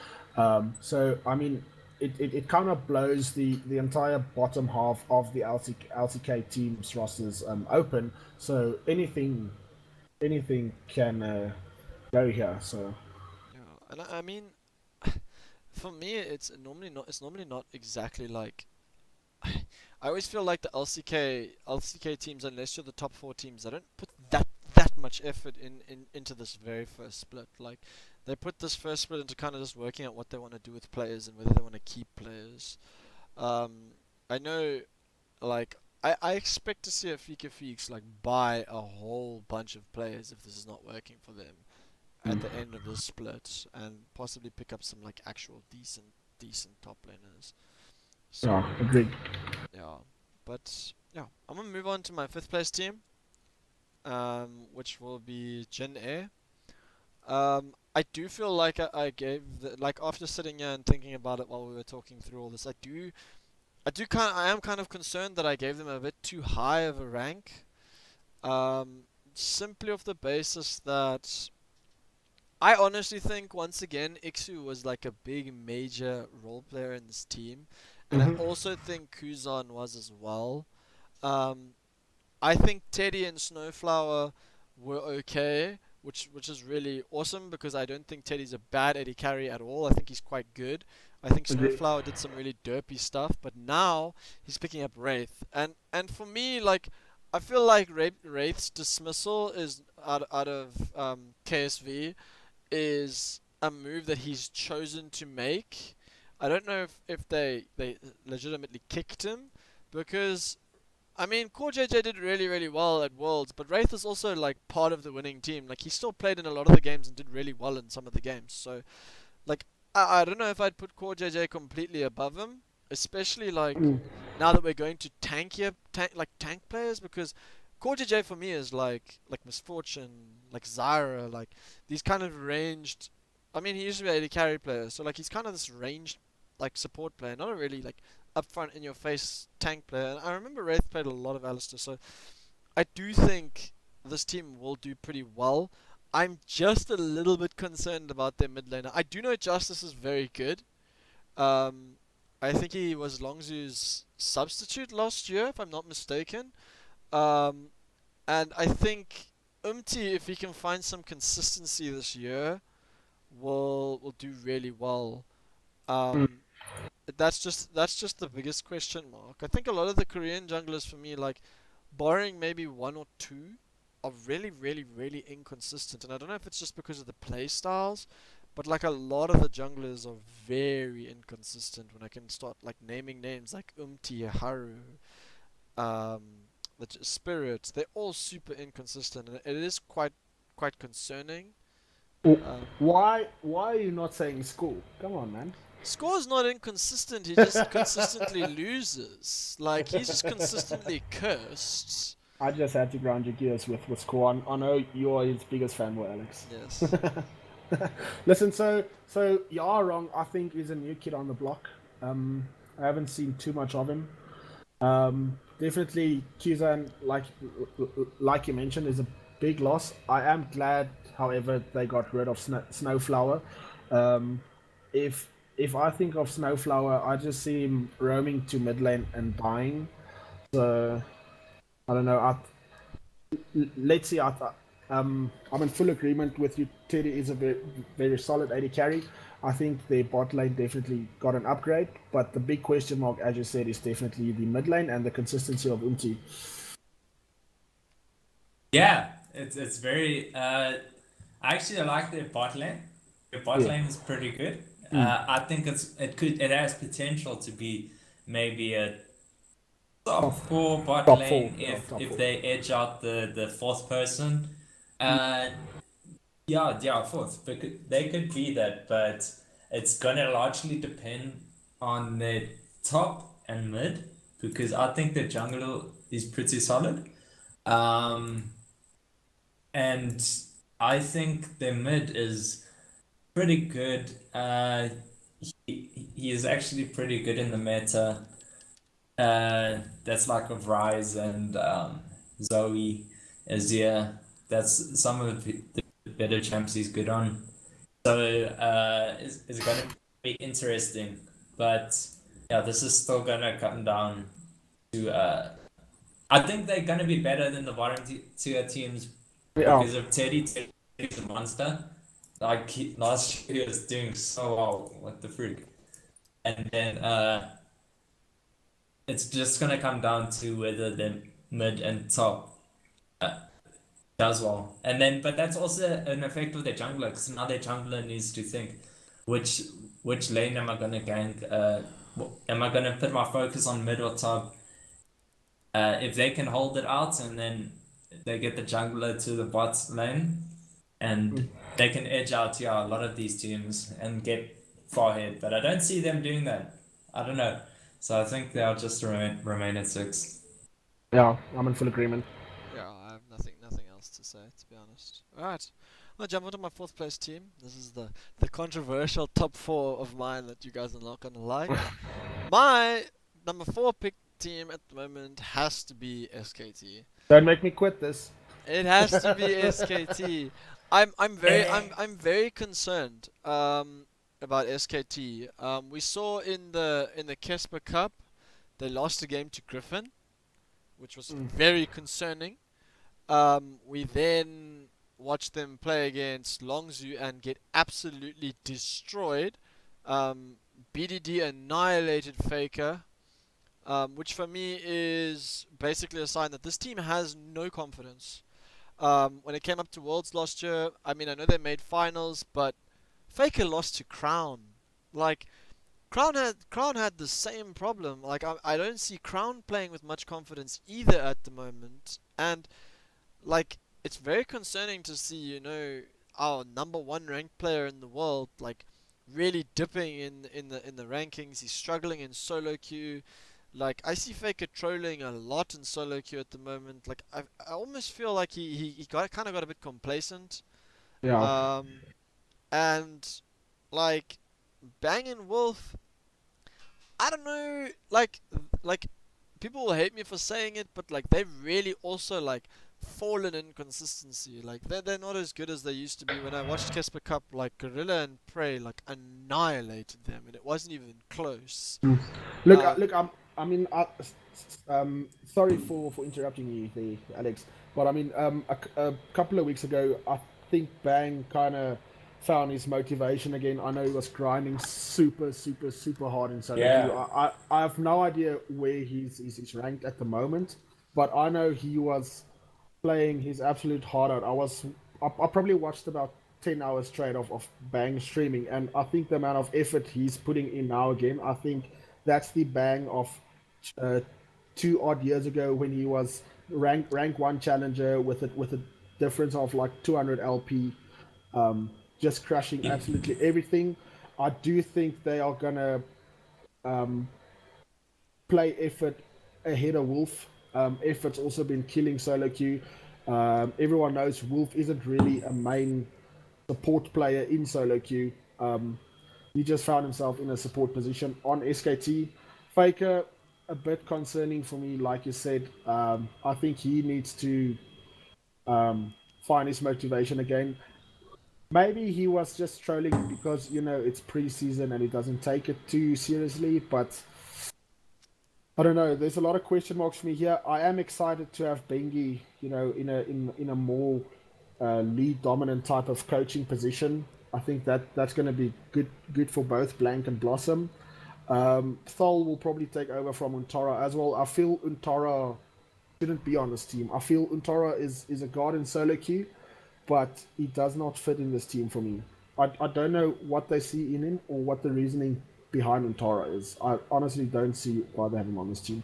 So I mean, it kind of blows the entire bottom half of the LCK teams rosters open. So anything can go here. So Yeah, and I mean, for me, it's normally not exactly like. I always feel like the LCK teams, unless you're the top 4 teams, they don't put that much effort into this very first split. Like, they put this first split into kind of just working out what they want to do with players and whether they want to keep players. I know, like, I expect to see a Fika Feeks like buy a whole bunch of players if this is not working for them at the end of the split, and possibly pick up some like actual decent top laners. So yeah, agreed. yeah, but yeah, I'm gonna move on to my 5th place team, which will be Djinnes. I do feel like I gave like, after sitting here and thinking about it while we were talking through all this, I am kind of concerned that I gave them a bit too high of a rank. Simply off the basis that I honestly think, once again, Ixu was like a big major role player in this team, and I also think Kuzan was as well. I think Teddy and Snowflower were okay, which is really awesome, because I don't think Teddy's a bad AD carry at all. I think he's quite good. I think Agreed. Snowflower did some really derpy stuff, but now he's picking up Wraith, and for me, like, I feel like Wraith's dismissal is out of KSV is a move that he's chosen to make. I don't know if they legitimately kicked him, because I mean, Core JJ did really really well at Worlds, but Wraith is also like part of the winning team. Like, he still played in a lot of the games and did really well in some of the games. So like, I don't know if I'd put Core JJ completely above him, especially like now that we're going to tank players, because Core TJ for me is like Misfortune, like Zyra, like these kind of ranged. I mean, he used to be a AD carry player, so like he's kind of this ranged like support player, not a really like upfront in your face tank player. And I remember Wraith played a lot of Alistair, so I do think this team will do pretty well. I'm just a little bit concerned about their mid laner. I do know Justice is very good. I think he was Longzhu's substitute last year, if I'm not mistaken. And I think Umti, if he can find some consistency this year, will do really well. That's just the biggest question mark. I think a lot of the Korean junglers for me, like barring maybe one or two, are really, really, really inconsistent. And I don't know if it's just because of the play styles, but like a lot of the junglers are very inconsistent. When I can start like naming names like Umti, Haru, Spirit, they're all super inconsistent, and it is quite concerning. Why are you not saying school? Come on, man. Score's not inconsistent, he just consistently loses. Like, he's just consistently cursed. I just had to ground your gears with Score. I know you're his biggest fanboy, Alex. Yes. Listen, so you are wrong. I think he's a new kid on the block. I haven't seen too much of him. Definitely, Kuzan, like you mentioned, is a big loss. I am glad, however, they got rid of Snowflower. If I think of Snowflower, I just see him roaming to mid lane and dying. So I don't know. Let's see. I'm in full agreement with you. Teddy is a very, very solid AD carry. I think their bot lane definitely got an upgrade, but the big question mark, as you said, is definitely the mid lane and the consistency of Umti. Yeah, it's very. I actually like their bot lane. Their bot lane is pretty good. I think it has potential to be maybe a top 4 bot lane if they edge out the fourth person. Yeah, fourth. Because they could be that, but it's gonna largely depend on their top and mid, because I think the jungle is pretty solid. And I think their mid is pretty good. He is actually pretty good in the meta. That's like of Rise and Zoe, Azir. That's some of the better champs he's good on. So it's going to be interesting. But yeah, this is still going to come down to. I think they're going to be better than the bottom tier teams because of Teddy. Teddy's a monster. Like last year, he was doing so well. What the freak? And then it's just gonna come down to whether the mid and top does well. And then, but that's also an effect of their jungler, because now their jungler needs to think, which lane am I gonna gank? Am I gonna put my focus on mid or top? If they can hold it out, and then they get the jungler to the bot lane, and they can edge out a lot of these teams and get far ahead. But I don't see them doing that. I don't know. So I think they'll just remain at 6. Yeah, I'm in full agreement. Yeah, I have nothing else to say, to be honest. Alright, I'll jump onto my 4th place team. This is the controversial top 4 of mine that you guys are not gonna like. My number 4 pick team at the moment has to be SKT. Don't make me quit this. It has to be SKT. I'm very concerned about SKT. We saw in the Kesper Cup, they lost a game to Griffin, which was very concerning. We then watched them play against Longzhu and get absolutely destroyed. BDD annihilated Faker, which for me is basically a sign that this team has no confidence. When it came up to Worlds last year, I mean, I know they made finals, but Faker lost to Crown. Like, Crown had the same problem. Like, I don't see Crown playing with much confidence either at the moment. And, like, it's very concerning to see, you know, our number 1 ranked player in the world, like, really dipping in the rankings. He's struggling in solo queue. Like, I see Faker trolling a lot in solo queue at the moment. Like, I almost feel like he kind of got a bit complacent. Yeah. And like Bang and Wolf, I don't know, like people will hate me for saying it, but like they've really also like fallen in consistency. Like they're not as good as they used to be. When I watched Kesper Cup, like Gorilla and Prey like annihilated them, and it wasn't even close. Look, Uh, look, sorry for interrupting you, there, Alex. But I mean, a couple of weeks ago, I think Bang kind of found his motivation again. I know he was grinding super hard in solo Yeah. queue. I have no idea where he's ranked at the moment, but I know he was playing his absolute heart out. I probably watched about 10 hours straight of Bang streaming, and I think the amount of effort he's putting in now again, I think that's the Bang of 2 odd years ago when he was rank 1 challenger with a difference of like 200 LP, just crushing absolutely everything. I do think they are gonna play effort ahead of Wolf. Effort's also been killing solo queue. Everyone knows Wolf isn't really a main support player in solo queue. He just found himself in a support position on SKT. Faker, a bit concerning for me, like you said. I think he needs to find his motivation again. Maybe he was just trolling because, it's preseason and he doesn't take it too seriously, but I don't know. There's a lot of question marks for me here. I am excited to have Bengi, in a more lead dominant type of coaching position. I think that's going to be good for both Blank and Blossom. Thol will probably take over from Untara as well. I feel Untara shouldn't be on this team. I feel Untara is a god in solo queue, but he does not fit in this team for me. I don't know what they see in him or what the reasoning behind Untara is. I honestly don't see why they have him on this team.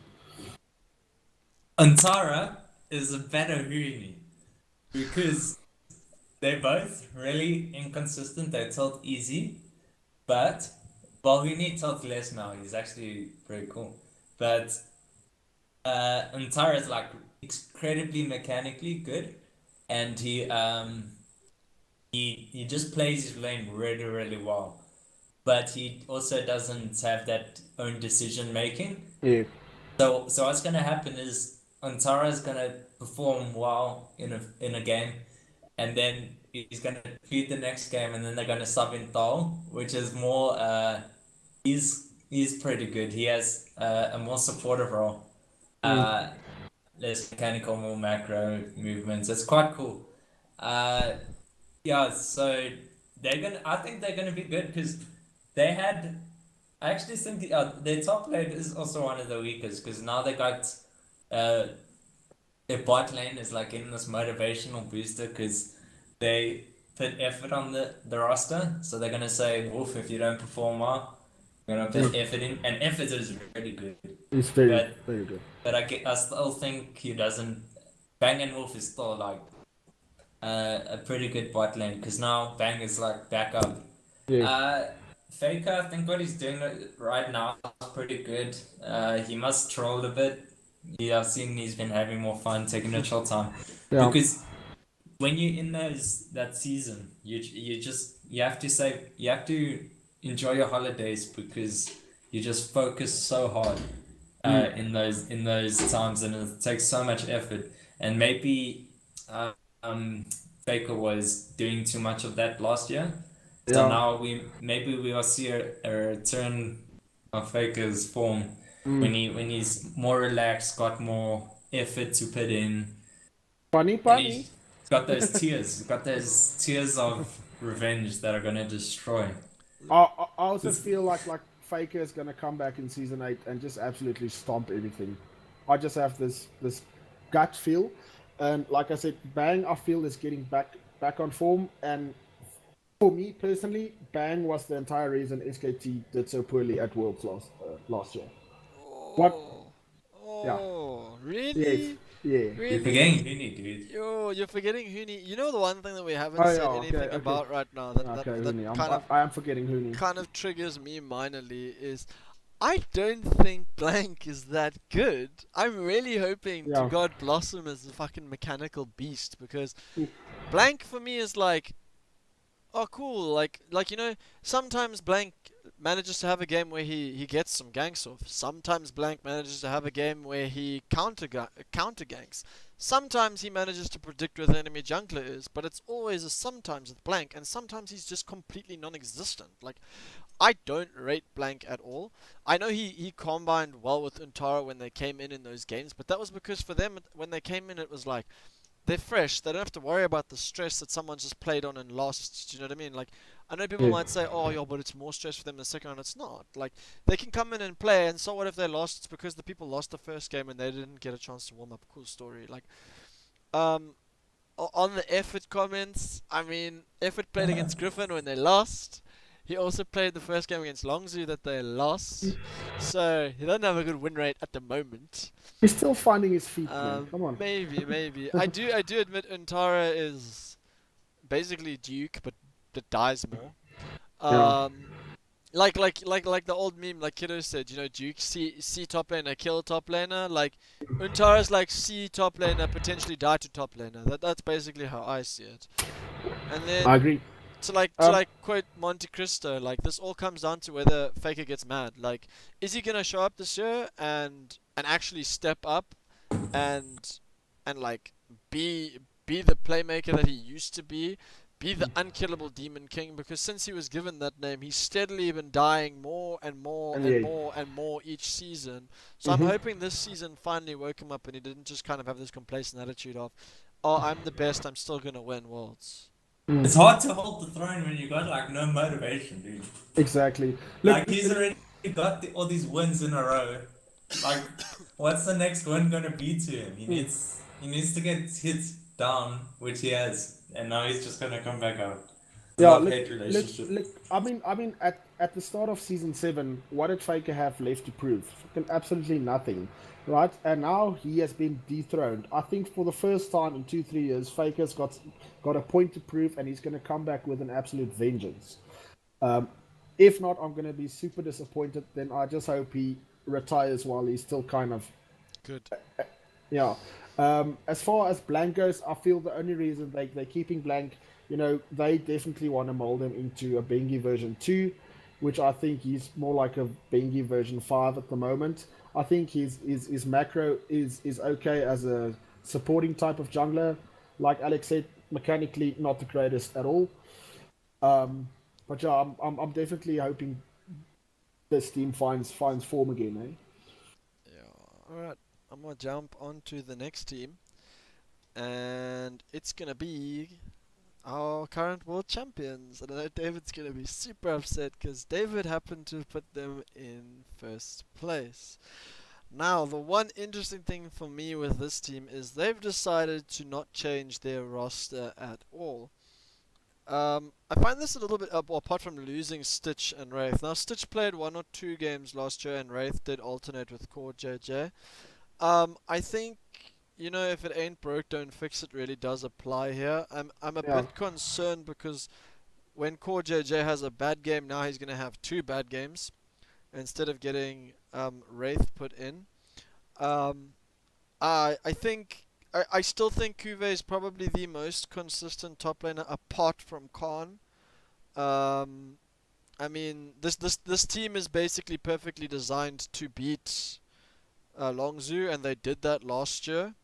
Antara is a better Huni because they're both really inconsistent. They tilt easy, but Huni tilts less now. He's actually pretty cool. But Antara is like incredibly mechanically good, and he just plays his lane really well. But he also doesn't have that own decision making. Yeah. So what's gonna happen is Antara is gonna perform well in a game, and then he's gonna feed the next game, and then they're gonna sub in Thal, which is more he's pretty good. He has a more supportive role, less mechanical, more macro movements. It's quite cool. Yeah. So I think they're gonna be good because they had. I actually think their top lane is also one of the weakest because now they got their bot lane is like in this motivational booster because they put effort on the roster. So they're gonna say, Wolf, if you don't perform well, we're gonna put effort in, and effort is really good. It's very good. But I still think he doesn't. Bang and Wolf is still like a pretty good bot lane because now Bang is like back up. Yeah. Faker, I think what he's doing right now is pretty good. He must troll a bit. Yeah, I've seen he's been having more fun, taking a chill time. Yeah. Because when you're in that season, you have to enjoy your holidays because you just focus so hard in those times, and it takes so much effort. And maybe Faker was doing too much of that last year. So now we will see a return of Faker's form when he's more relaxed, got more effort to put in. Funny. He's got those tears of revenge that are gonna destroy. I also feel like Faker is gonna come back in season 8 and just absolutely stomp everything. I just have this gut feel, and like I said, Bang I feel is getting back on form, and for me personally, Bang was the entire reason SKT did so poorly at Worlds last year. What? Oh, really? Yeah. Really? You're forgetting Huni, dude. Yo, you're forgetting Huni. You know the one thing that we haven't Oh, said yeah, anything okay. about right now that Okay, that Huni. kind of I am forgetting Huni. kind of triggers me minorly is I don't think Blank is that good. I'm really hoping to Yeah. God Blossom is a fucking mechanical beast, because Mm. Blank for me is like, oh cool, like you know, sometimes Blank manages to have a game where he gets some ganks off. Sometimes Blank manages to have a game where he counter ganks. Sometimes he manages to predict where the enemy jungler is, but it's always a sometimes with Blank, and sometimes he's just completely non-existent. Like, I don't rate Blank at all. I know he combined well with Untara when they came in those games, but that was because for them, when they came in, it was like, they're fresh. They don't have to worry about the stress that someone just played on and lost. Do you know what I mean? Like, I know people Yeah. might say, oh, yeah, but it's more stress for them the second round. It's not. Like, they can come in and play, and so what if they lost? It's because the people lost the first game and they didn't get a chance to warm up. Cool story. Like, on the Effort comments, I mean, Effort played against Griffin when they lost. He also played the first game against Longzhu that they lost. So, he doesn't have a good win rate at the moment. He's still finding his feet, man. Come on. Maybe. I do admit Untara is basically Duke, but that dies more. Yeah. Like the old meme, like Kiddo said, you know, Duke C top laner, kill top laner. Like Untara's like C top laner, potentially die to top laner. That's basically how I see it. And then I agree. to quote Monte Cristo, like this all comes down to whether Faker gets mad. Like, is he gonna show up this year and actually step up and like be the playmaker that he used to be the unkillable Demon King? Because since he was given that name, he's steadily been dying more and more and Yeah. more and more each season. So I'm hoping this season finally woke him up and he didn't just kind of have this complacent attitude of, oh, I'm the best, I'm still gonna win Worlds. It's hard to hold the throne when you got like no motivation, dude. Exactly. Look, Like he's already got all these wins in a row. Like, what's the next win gonna be to him? He needs to get hits down, which he has, and now he's just gonna come back out. yeah, Love-hate relationship. look. I mean, at the start of season 7, what did Faker have left to prove? Fucking absolutely nothing, right? And now he has been dethroned. I think for the first time in 2-3 years, Faker's got a point to prove, and he's going to come back with an absolute vengeance. If not, I'm going to be super disappointed. Then I just hope he retires while he's still kind of Good. yeah. As far as Blank goes, I feel the only reason they're keeping Blank, you know, they definitely want to mold him into a Bengi version 2, which I think he's more like a Bengi version 5 at the moment. I think his macro is okay as a supporting type of jungler. Like Alex said, mechanically not the greatest at all. But yeah, I'm definitely hoping this team finds form again, eh? Yeah. Alright. I'm gonna jump onto the next team, and it's gonna be our current world champions. And I know David's gonna be super upset because David happened to put them in first place. Now, the one interesting thing for me with this team is they've decided to not change their roster at all. I find this a little bit apart from losing Stitch and Wraith. Now, Stitch played 1 or 2 games last year, and Wraith did alternate with Core JJ. I think, you know, if it ain't broke, don't fix it really does apply here. I'm a bit concerned because when Core JJ has a bad game, now he's going to have 2 bad games instead of getting Wraith put in. I still think Kuve is probably the most consistent top laner apart from Khan. I mean, this team is basically perfectly designed to beat Longzhu, and they did that last year.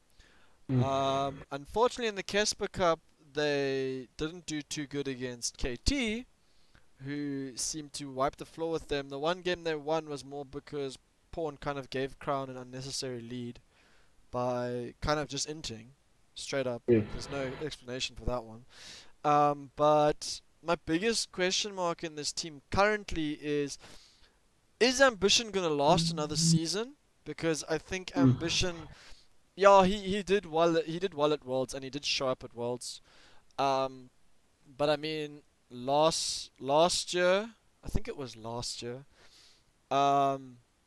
Unfortunately, in the Kesper Cup, they didn't do too good against KT, who seemed to wipe the floor with them. The one game they won was more because Pawn kind of gave Crown an unnecessary lead by kind of just inting, straight up. Yeah. There's no explanation for that one. But my biggest question mark in this team currently is Ambition going to last another season? Because I think Ambition, yeah, he did well at Worlds, and he did show up at Worlds. But I mean, last year, I think it was last year, or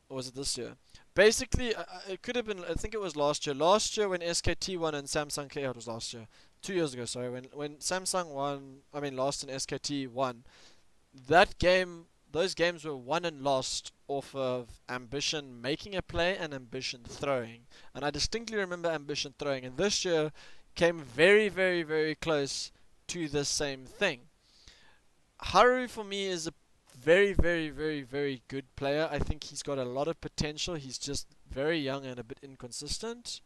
was it this year? Basically, it could have been, I think it was last year. Last year when SKT won and Samsung it was last year. 2 years ago, sorry. When Samsung won, I mean lost and SKT won. That game those games were won and lost off of Ambition making a play and Ambition throwing. And I distinctly remember Ambition throwing. And this year came very, very, very close to the same thing. Haru for me is a very, very, very, very good player. I think he's got a lot of potential. He's just very young and a bit inconsistent.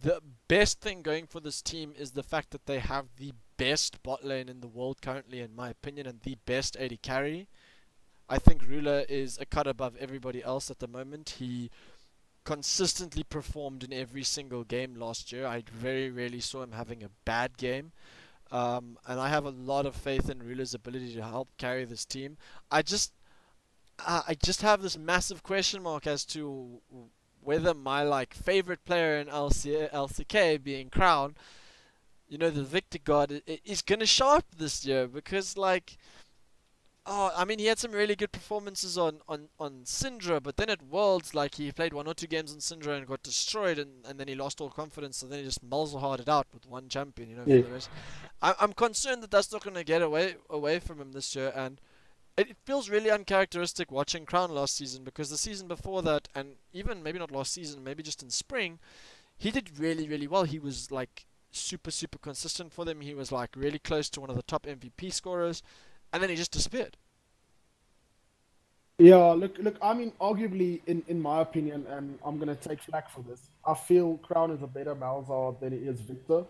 The best thing going for this team is the fact that they have the best bot lane in the world currently, in my opinion, and the best AD carry. I think Ruler is a cut above everybody else at the moment. He consistently performed in every single game last year. I very rarely saw him having a bad game. And I have a lot of faith in Ruler's ability to help carry this team. I just have this massive question mark as to whether my favorite player in LCK being Crown, the Victor God, is gonna show up this year because I mean, he had some really good performances on Syndra, but then at Worlds, he played 1 or 2 games on Syndra and got destroyed, and then he lost all confidence, so then he just muzzle-harded out with one champion, for the rest. I'm concerned that that's not going to get away from him this year, and it feels really uncharacteristic watching Crown last season, because the season before that, and even maybe not last season, maybe just in spring, he did really, really well. He was, super, super consistent for them. He was, really close to one of the top MVP scorers, and then he just disappeared. Yeah, look. I mean, arguably, in my opinion, and I'm gonna take flack for this, I feel Crown is a better Malzahar than he is Victor.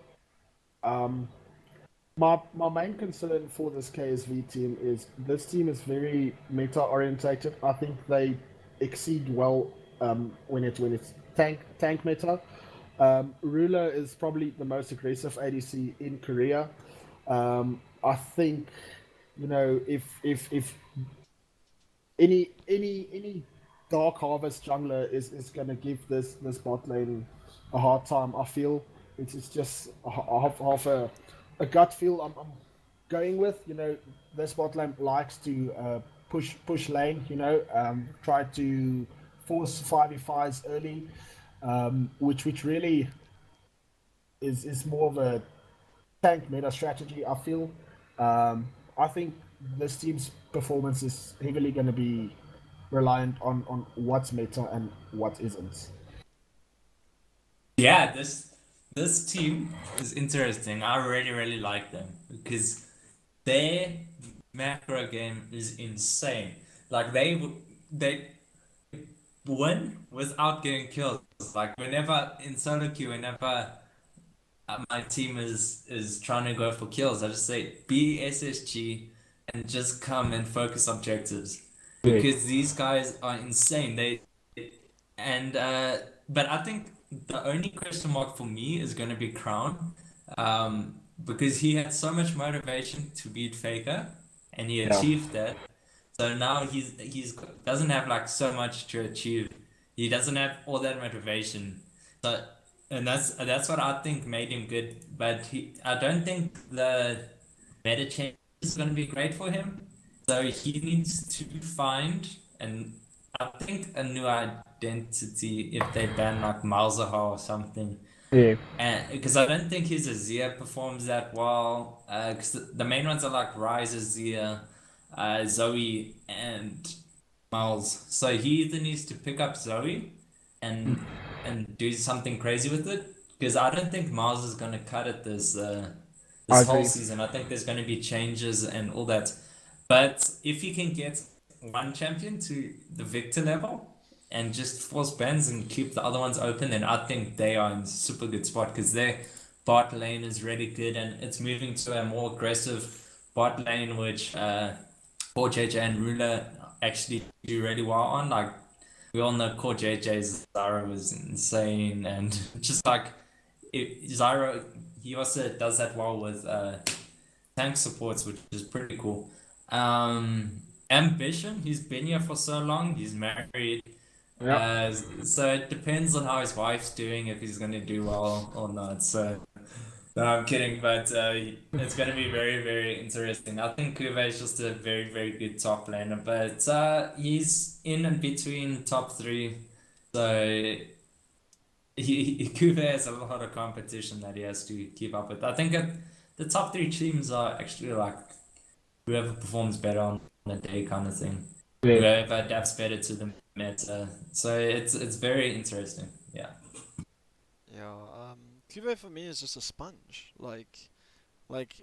My main concern for this KSV team is this team is very meta orientated. I think they exceed well when it's tank meta. Ruler is probably the most aggressive ADC in Korea. I think if any Dark Harvest jungler is gonna give this bot lane a hard time. I feel it's just half a gut feel I'm going with. This bot lane likes to push lane. Try to force 5v5s early, which really is more of a tank meta strategy. I feel. I think this team's performance is heavily going to be reliant on what's meta and what isn't. Yeah, this team is interesting. I really, really like them because their macro game is insane. They win without getting killed. Whenever in solo queue, whenever my team is trying to go for kills, I just say be SSG and just come and focus objectives because these guys are insane. But I think the only question mark for me is going to be Crown, because he had so much motivation to beat Faker and he achieved that. So now he's doesn't have so much to achieve. He doesn't have all that motivation. And that's what I think made him good. But I don't think the meta change is going to be great for him. So he needs to find, and I think, a new identity if they ban Malzahar or something. Yeah. And because I don't think his Azir performs that well. Because the main ones are Ryze, Azir, Zoe, and Miles. So he either needs to pick up Zoe and do something crazy with it, because I don't think Miles is going to cut it this whole season. I think there's going to be changes and all that. But if he can get one champion to the Victor level and just force bans and keep the other ones open, then I think they are in a super good spot, because their bot lane is really good and it's moving to a more aggressive bot lane, which Core JJ and Ruler actually do really well on. We all know Core JJ's Zyro is insane, and just Zyro, he also does that well with tank supports, which is pretty cool. Ambition, he's been here for so long, he's married. Yeah. So it depends on how his wife's doing, if he's going to do well or not. So, no, I'm kidding, but it's going to be very, very interesting. I think Kuve is just a very, very good top laner, but he's in and between top 3. So Kuve has a lot of competition that he has to keep up with. I think the top 3 teams are actually whoever performs better on the day kind of thing. Yeah. whoever adapts better to the meta. So it's very interesting. Yeah. Yeah, Cuvée for me is just a sponge. Like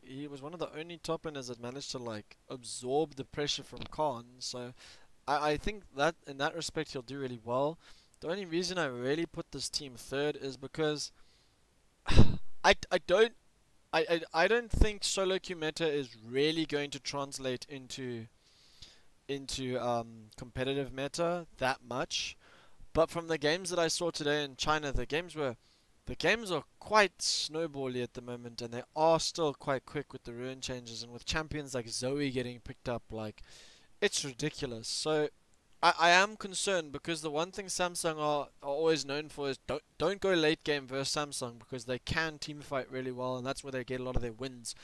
he was one of the only top laners that managed to like absorb the pressure from Khan. So I think that in that respect he'll do really well. The only reason I really put this team third is because I don't I don't think solo queue meta is really going to translate into competitive meta that much. But from the games that I saw today in China, the games are quite snowbally at the moment, and they are still quite quick with the rune changes, and with champions like Zoe getting picked up, like it's ridiculous. So I am concerned because the one thing Samsung are always known for is don't go late game versus Samsung because they can team fight really well, and that's where they get a lot of their wins.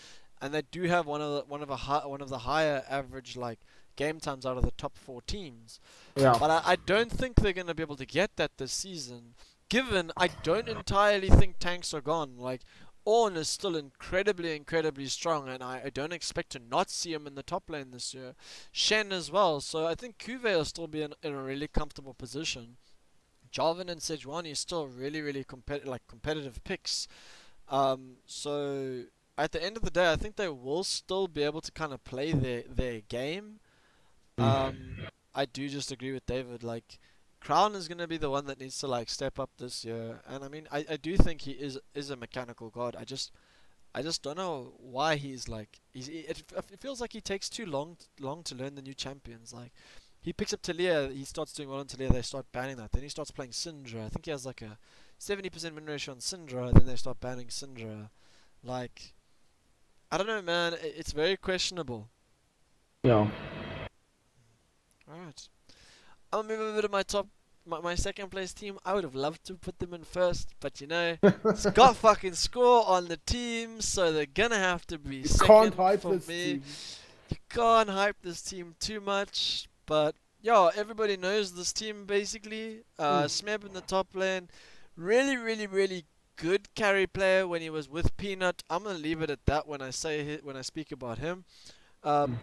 And they do have one of the higher average like game times out of the top 4 teams. Yeah. But I don't think they're going to be able to get that this season, given I don't entirely think tanks are gone. Like, Ornn is still incredibly, incredibly strong, and I don't expect to not see him in the top lane this year. Shen as well, so I think Cuvée will still be in a really comfortable position. Jarvan and Sejuani are still really, really competitive picks. So at the end of the day, I think they will still be able to kind of play their game. I do just agree with David. Like, Crown is gonna be the one that needs to like step up this year, and I mean, I do think he is a mechanical god. I just don't know why he's like it feels like he takes too long to learn the new champions. Like, he picks up Talia, he starts doing well on Talia, they start banning that. Then he starts playing Syndra. I think he has like a 70% win ratio on Syndra. Then they start banning Syndra. Like, I don't know, man. It's very questionable. Yeah. Alright. I'll move over to my second place team. I would have loved to put them in first, but you know, it's got fucking score on the team, so they're gonna have to be You second can't hype for this me. team. You can't hype this team too much, but yeah, everybody knows this team basically. Smeb in the top lane, really, really, really good carry player when he was with Peanut. I'm gonna leave it at that when I speak about him.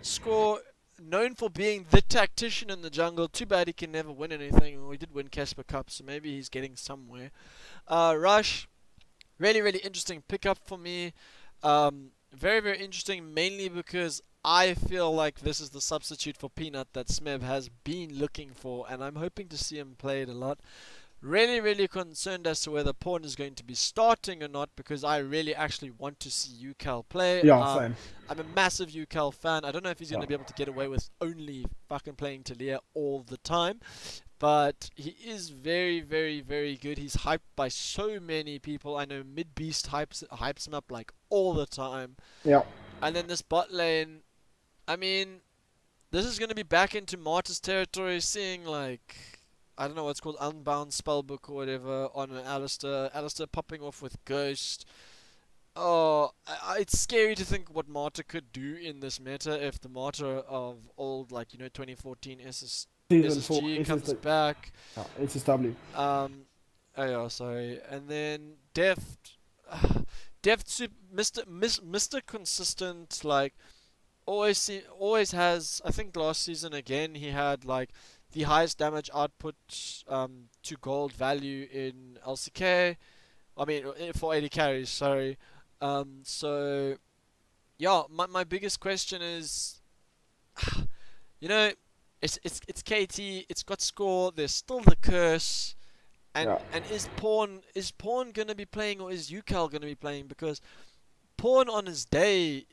Score, known for being the tactician in the jungle. Too bad he can never win anything. We did win Casper Cup, so maybe he's getting somewhere. Rush, really, really interesting pickup for me. Very, very interesting, mainly because I feel like this is the substitute for Peanut that Smeb has been looking for, and I'm hoping to see him play it a lot. Really, really concerned as to whether Pawn is going to be starting or not, because I really actually want to see UCal play. Yeah, same. I'm a massive UCal fan. I don't know if he's going to be able to get away with only fucking playing Talia all the time, but he is very, very, very good. He's hyped by so many people. I know Midbeast hypes him up like all the time. Yeah. And then this bot lane, I mean, this is going to be back into Martyr's territory, seeing like, I don't know what's called, Unbound Spellbook or whatever on an Alistair. Alistair popping off with Ghost. Oh, it's scary to think what Martyr could do in this meta if the Martyr of old, like, you know, 2014 SSG comes back. SSW. Oh yeah, sorry. And then Deft, Mr. Consistent, like, always has. I think last season again he had like the highest damage output to gold value in LCK. I mean, for 80 carries, sorry. So yeah, my biggest question is, you know, it's KT, it's got score, there's still the curse, and is Pawn gonna be playing, or is UCal gonna be playing? Because Pawn on his day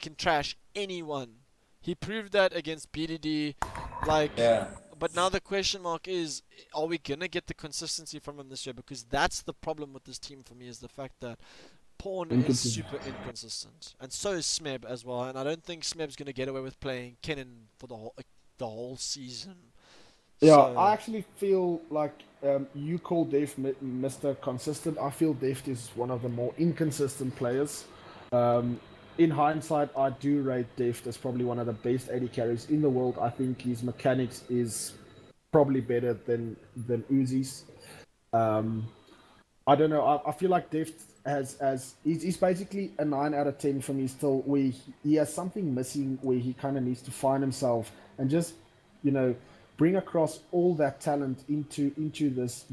can trash anyone. He proved that against BDD, like. Yeah. But now the question mark is, are we gonna get the consistency from him this year? Because that's the problem with this team for me, is the fact that Pawn is super inconsistent, and so is Smeb as well. And I don't think Smeb's gonna get away with playing Kennen for the whole season. Yeah, So, I actually feel like you call Deft Mr. Consistent. I feel Deft is one of the more inconsistent players. In hindsight, I do rate Deft as probably one of the best AD carries in the world. I think his mechanics is probably better than Uzi's. I don't know. I feel like Deft he's basically a 9 out of 10 for me still, where he has something missing, where he kind of needs to find himself and just, you know, bring across all that talent into this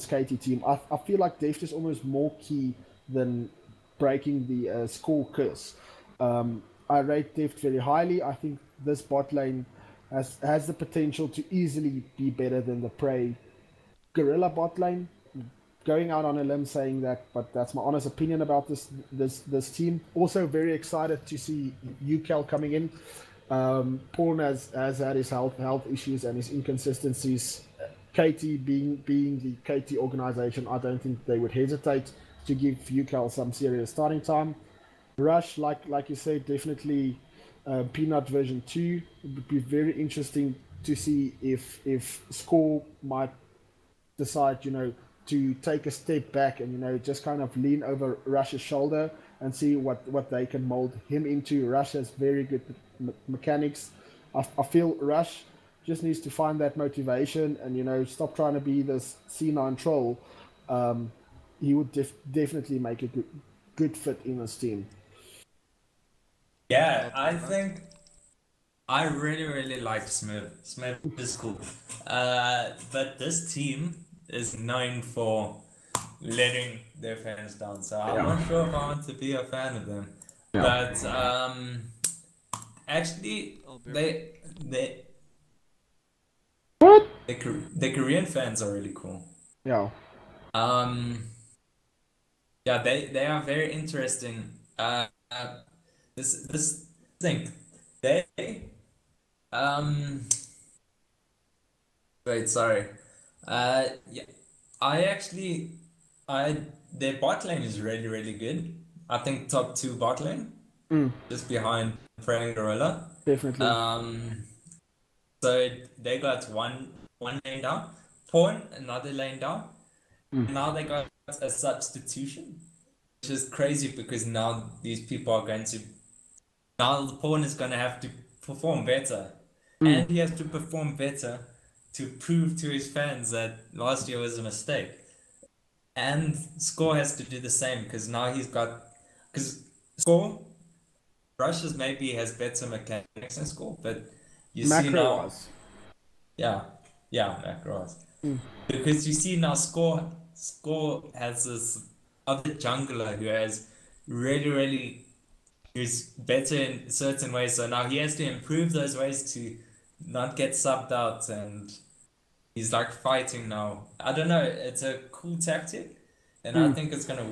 KT team. I feel like Deft is almost more key than breaking the score curse. I rate Deft very highly. I think this bot lane has the potential to easily be better than the Prey Gorilla bot lane. Going out on a limb saying that, but that's my honest opinion about this team. Also very excited to see UCal coming in. Pawn has had his health issues and his inconsistencies. KT being the KT organization, I don't think they would hesitate to give UCal some serious starting time. Rush, like you said, definitely Peanut version 2. It would be very interesting to see if Score might decide, you know, to take a step back and, you know, just kind of lean over Rush's shoulder and see what they can mold him into. Rush has very good mechanics. I feel Rush just needs to find that motivation and, you know, stop trying to be this C9 troll. He would definitely make a good fit in this team. Yeah, I think I really like Smith. Smith is cool. But this team is known for letting their fans down. So I'm not sure if I want to be a fan of them. Yeah. But actually they What? the Korean fans are really cool. Yeah. Yeah, they are very interesting. This thing, they wait, sorry. Yeah, their bot lane is really good. I think top 2 bot lane, just behind Prey and Gorilla. Definitely. So they got one lane down, Pawn another lane down. Now they got a substitution, which is crazy because now these people are going to. Now the Pawn is going to have to perform better, and he has to perform better to prove to his fans that last year was a mistake. And Score has to do the same because now because Score, Russia's maybe has better mechanics than Score, but you see now, Macro-wise. yeah, macro-wise. Because you see now Score has this other jungler who has really who's better in certain ways. So now he has to improve those ways to not get subbed out, and he's like fighting now. I don't know. It's a cool tactic, and I think it's gonna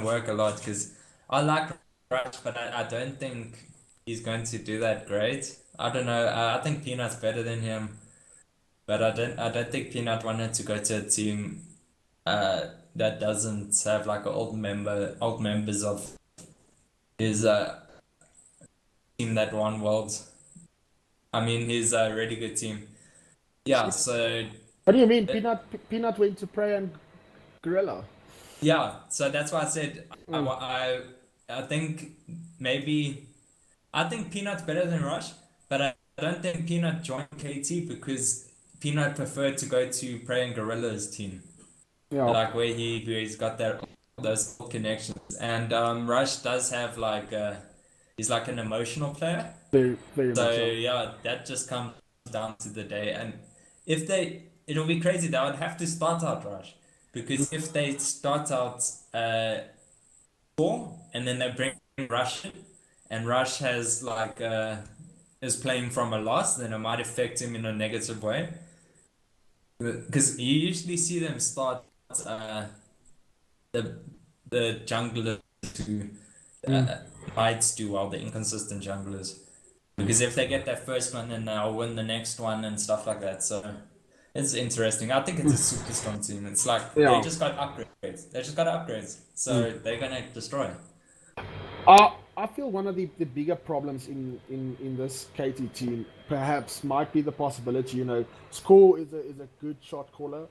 work a lot because I like Rush, but I don't think he's going to do that great. I don't know. I think Peanut's better than him, but I don't think Peanut wanted to go to a team that doesn't have like old members of his team that won Worlds. I mean, his really good team. Yeah, so What do you mean? Peanut went to Prey and Gorilla. yeah, so that's why I said I think Peanut's better than Rush, but I don't think Peanut joined KT because Peanut preferred to go to Prey and Gorilla's team. Yeah. Like where he's got those connections, and Rush does have like he's like an emotional player. Very much So so. yeah, that just comes down to the day, and it'll be crazy. They would have to start out Rush, because if they start out 4 and then they bring Rush in, and Rush has like is playing from a loss, then it might affect him in a negative way. Because you usually see them start the junglers who might do well, the inconsistent junglers. Because if they get that first one, then they'll win the next one and stuff like that. So it's interesting. I think it's a super strong team. It's like they just got upgrades. They just got upgrades. So they're gonna destroy. I feel one of the bigger problems in this KT team perhaps might be the possibility, you know, Score is a good shot caller.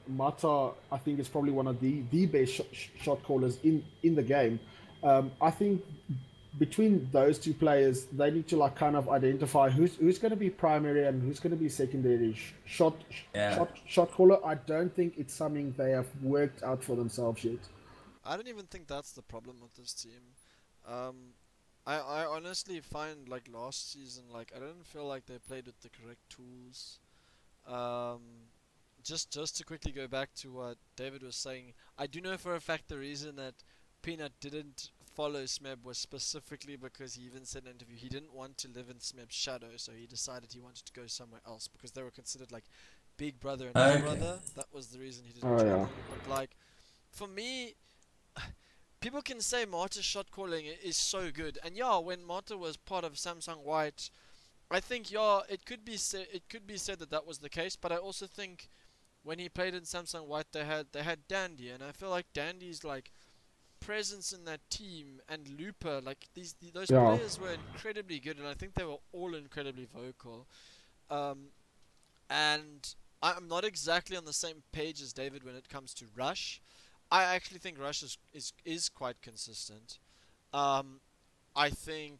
Mata, I think, is probably one of the best shot callers in the game. I think between those two players, they need to like kind of identify who's going to be primary and who's going to be secondary Yeah. shot caller. I don't think it's something they have worked out for themselves yet. I don't even think that's the problem with this team. Um, I honestly find like last season, like I don't feel like they played with the correct tools. Um, just to quickly go back to what David was saying, I do know for a fact the reason that Peanut didn't follow Smeb was specifically because he even said in an interview he didn't want to live in Smeb's shadow, so he decided he wanted to go somewhere else because they were considered like big brother and big Okay. brother. That was the reason he didn't Oh join yeah. them. But like, for me, people can say Marta's shot calling is so good, and yeah, when Marta was part of Samsung White, I think yeah, it could be said that that was the case. But I also think when he played in Samsung White, they had Dandy, and I feel like Dandy's like presence in that team and Looper, like those Yeah. players were incredibly good, and I think they were all incredibly vocal. Um, and I'm not exactly on the same page as David when it comes to Rush. I actually think Rush is quite consistent. Um, I think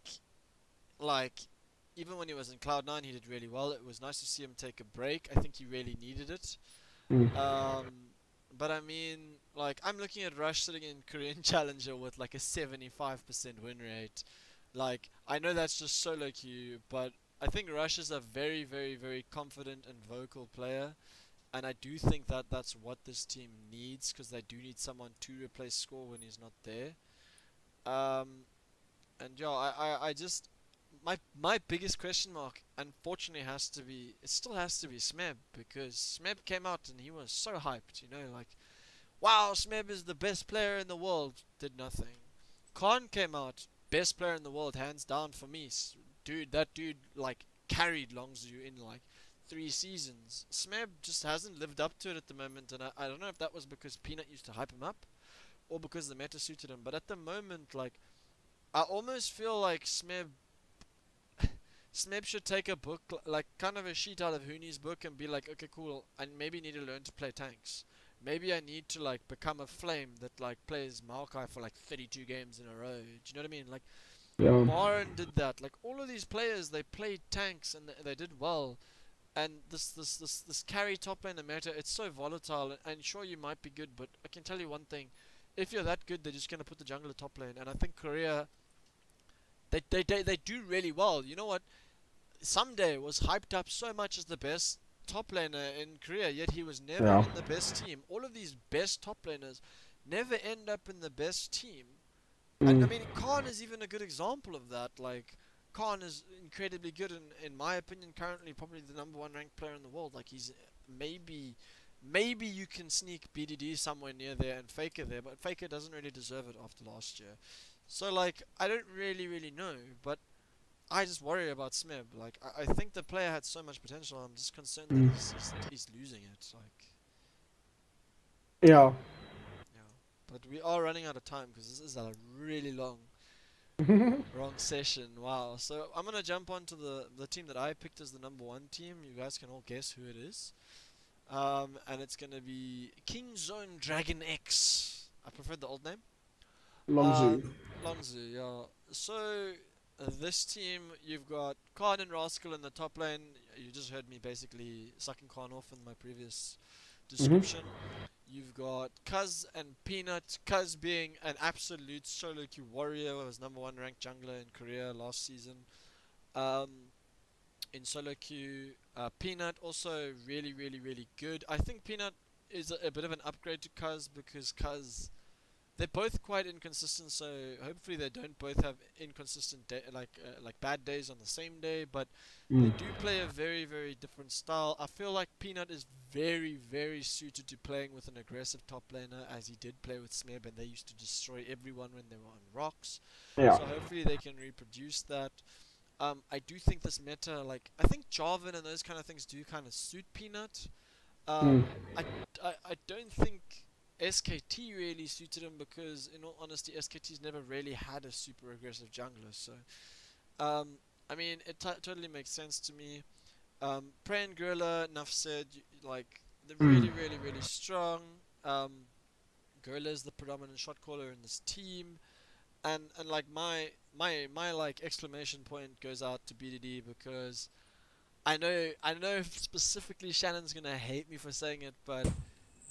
like even when he was in Cloud9, he did really well. It was nice to see him take a break. I think he really needed it. Mm. But I mean, like I'm looking at Rush sitting in Korean Challenger with like a 75% win rate. Like I know that's just solo queue, but I think Rush is a very, very, very confident and vocal player, and I do think that that's what this team needs because they do need someone to replace Score when he's not there. Um, and yeah, I just my biggest question mark, unfortunately, it still has to be Smeb because Smeb came out and he was so hyped, like, wow, Smeb is the best player in the world, did nothing. Khan came out, best player in the world, hands down for me. Dude, that dude, like, carried Longzhu in, like, 3 seasons. Smeb just hasn't lived up to it at the moment, and I don't know if that was because Peanut used to hype him up or because the meta suited him, but at the moment, like, I almost feel like Smeb should take a book, like kind of a sheet out of Hooney's book and be like, okay, cool, I maybe need to learn to play tanks. Maybe I need to like become a flame that like plays Maokai for like 32 games in a row. Do you know what I mean? Like Yeah. Marin did that. Like all of these players, they played tanks and they did well. And this carry top lane, the meta, it's so volatile. And sure, you might be good, but I can tell you one thing: if you're that good, they're just gonna put the jungler top lane. And I think Korea, they do really well. You know what? Someday was hyped up so much as the best top laner in Korea, yet he was never Yeah. in the best team. All of these best top laners never end up in the best team. And I Mm. mean, Khan is even a good example of that. Like, Khan is incredibly good, and in my opinion, currently probably the #1 ranked player in the world. Like, he's maybe you can sneak BDD somewhere near there and Faker there, but Faker doesn't really deserve it after last year. So, like, I don't really know, but I just worry about Smeb. Like, I think the player had so much potential. I'm just concerned that he's losing it. Like, Yeah. yeah. But we are running out of time because this is a really long session. Wow. So I'm gonna jump onto the team that I picked as the #1 team. You guys can all guess who it is. And it's gonna be King Zone Dragon X. I preferred the old name. Longzhu. Longzhu, yeah. So this team, you've got Khan and Rascal in the top lane. You just heard me basically sucking Khan off in my previous description. You've got Kuz and Peanut. Kuz being an absolute solo queue warrior, was #1 ranked jungler in Korea last season. In solo queue, Peanut also really good. I think Peanut is a bit of an upgrade to Kuz because Kuz, they're both quite inconsistent, so hopefully they don't both have inconsistent like bad days on the same day, but they do play a very different style. I feel like Peanut is very suited to playing with an aggressive top laner, as he did play with Smeb, and they used to destroy everyone when they were on rocks. Yeah. So hopefully they can reproduce that. I do think this meta, like, I think Jarvan and those kind of things do kind of suit Peanut. I don't think SKT really suited him because, in all honesty, SKT's never really had a super aggressive jungler. So, I mean, it totally makes sense to me. Prey and Gorilla, enough said. Like, they're really strong. Gorilla is the predominant shot caller in this team. and like my like exclamation point goes out to BDD because I know specifically Shannon's gonna hate me for saying it, but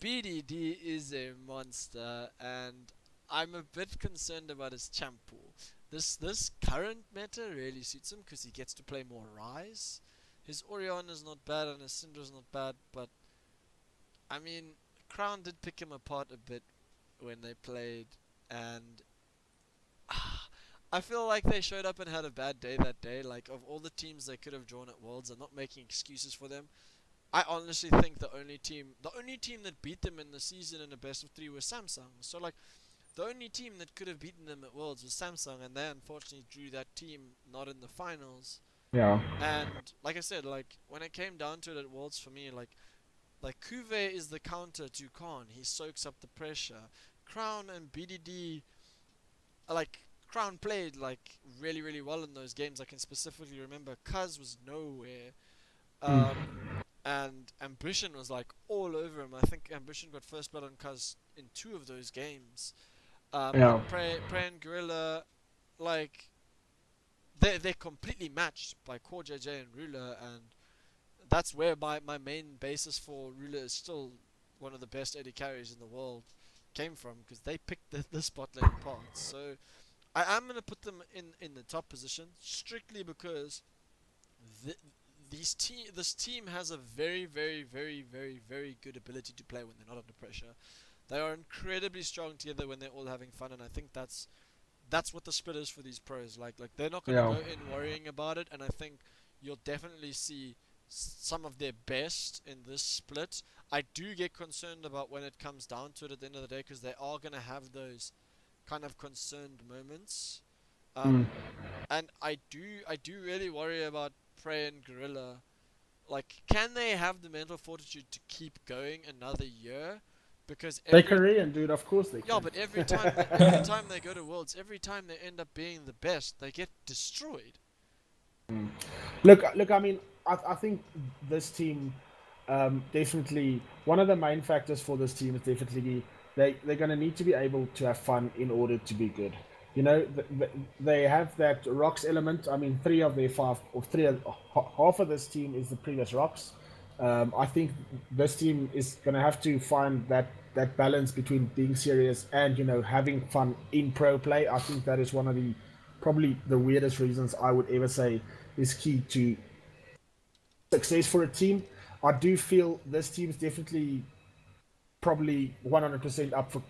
BDD is a monster, and I'm a bit concerned about his champ pool. This current meta really suits him because he gets to play more Rise. His Orion is not bad and his Syndra is not bad, but I mean, Crown did pick him apart a bit when they played, and I feel like they showed up and had a bad day that day. Like, of all the teams they could have drawn at Worlds, I'm not making excuses for them. I honestly think the only team that beat them in the season in a best of 3 was Samsung. So like, the only team that could have beaten them at Worlds was Samsung, and they unfortunately drew that team not in the finals. Yeah. And like I said, like when it came down to it at Worlds for me, like Kuve is the counter to Khan. He soaks up the pressure. Crown and BDD, like Crown played like really well in those games. I can specifically remember Cuz was nowhere. And Ambition was like all over him. I think Ambition got first blood on Cuz in 2 of those games. Yeah. Prey and Gorilla, like they're completely matched by Core JJ and Ruler, and that's where my main basis for Ruler is still one of the best AD carries in the world came from, because they picked the spot lane apart. So I am gonna put them in the top position strictly because this team has a very good ability to play when they're not under pressure. They are incredibly strong together when they're all having fun, and I think that's what the split is for these pros. Like they're not gonna go in worrying about it, and I think you'll definitely see some of their best in this split. I do get concerned about when it comes down to it at the end of the day, because they are gonna have those kind of concerned moments. And I do really worry about Prey and Gorilla. Like, can they have the mental fortitude to keep going another year? Because They're Korean, dude. Of course they can. yeah, but every time they go to Worlds, every time they end up being the best, they get destroyed. Look. I mean, I think this team definitely, one of the main factors for this team is definitely they're going to need to be able to have fun in order to be good. You know, they have that rocks element. I mean, 3 of their 5, or 3, half of this team is the previous rocks. I think this team is going to have to find that balance between being serious and, you know, having fun in pro play. I think that is one of the probably the weirdest reasons I would ever say is key to success for a team. I do feel this team is definitely probably 100% up for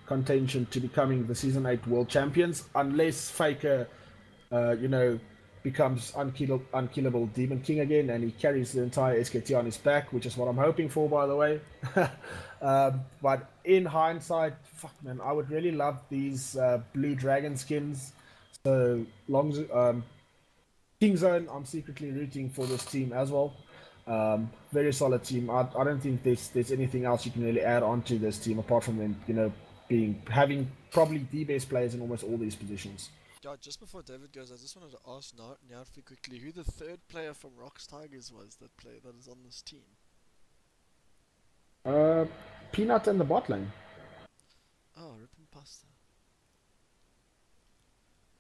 contention to becoming the Season 8 World Champions, unless Faker, you know, becomes unkillable Demon King again, and he carries the entire SKT on his back, which is what I'm hoping for, by the way. But in hindsight, fuck man, I would really love these Blue Dragon skins. So Kingzone, I'm secretly rooting for this team as well. Very solid team. I don't think there's anything else you can really add on to this team apart from them, you know, having probably the best players in almost all these positions. Yeah, just before David goes, I just wanted to ask Nyarfi quickly who the 3rd player from Rocks Tigers was that is on this team. Peanut in the bot lane. Oh, Rippin' Pasta.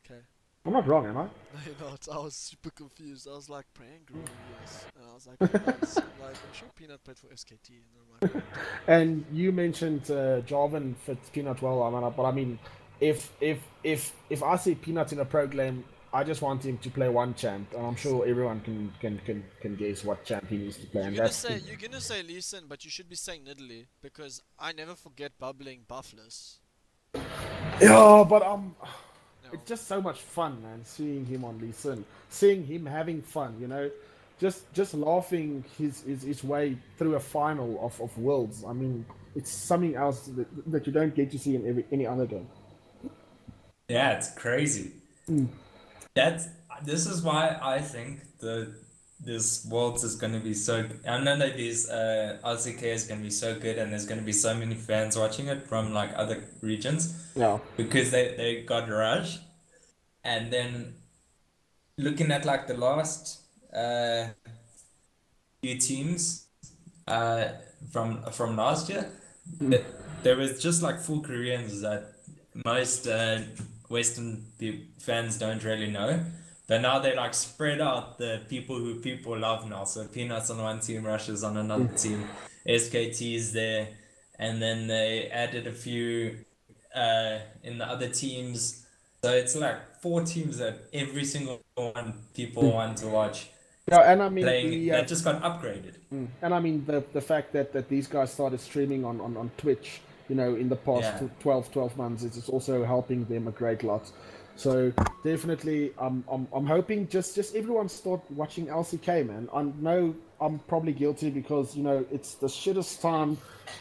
Okay. I'm not wrong, am I? No, you're not. I was super confused. I was like, praying Gorilla, yes. And I was like, yes. I'm sure Peanut played for SKT. And I'm like, and you mentioned Jarvan fits Peanut well, but I mean, if I see Peanut in a pro game, I just want him to play one champ, and I'm sure everyone can guess what champ he needs to play. You're gonna say Lee Sin, but you should be saying Nidalee, because I never forget bubbling Buffless. Yeah, but it's just so much fun, man, seeing him on Lee Sin, seeing him having fun, you know, just laughing his way through a final of Worlds. I mean, it's something else that you don't get to see in any other game. Yeah, it's crazy. This is why I think this Worlds is going to be so. I know that these LCK is going to be so good, and there's going to be so many fans watching it from like other regions. Yeah. Because they got Rush, and then looking at like the last few teams from last year, there was just like full Koreans that most fans don't really know. But now they like spread out the people who people love now. So Peanuts on one team, Russia's on another team, SKT's there, and then they added a few in the other teams. So it's like 4 teams that every single one people want to watch Yeah, and I mean playing that just got upgraded. and I mean the fact that these guys started streaming on Twitch, you know, in the past Yeah. 12 months, it's also helping them a great lot. So definitely, I'm hoping just everyone start watching LCK, man. I know I'm probably guilty because, you know, it's the shittest time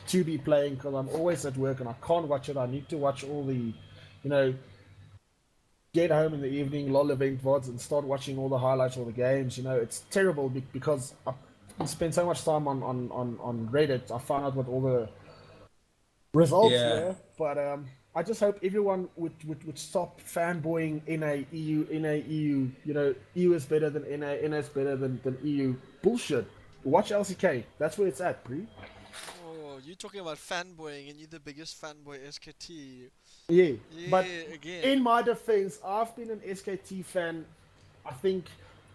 to be playing because I'm always at work and I can't watch it. I need to watch all the, you know, get home in the evening, lol event VODs, and start watching all the highlights, all the games. You know, it's terrible because I spend so much time on Reddit. I found out what all the results were, but I just hope everyone would stop fanboying NA, EU, NA, EU. You know, EU is better than NA, NA is better than EU. Bullshit. Watch LCK. That's where it's at, Bree. Oh, you're talking about fanboying, and you're the biggest fanboy SKT. Yeah, but again. in my defense, I've been an SKT fan, I think,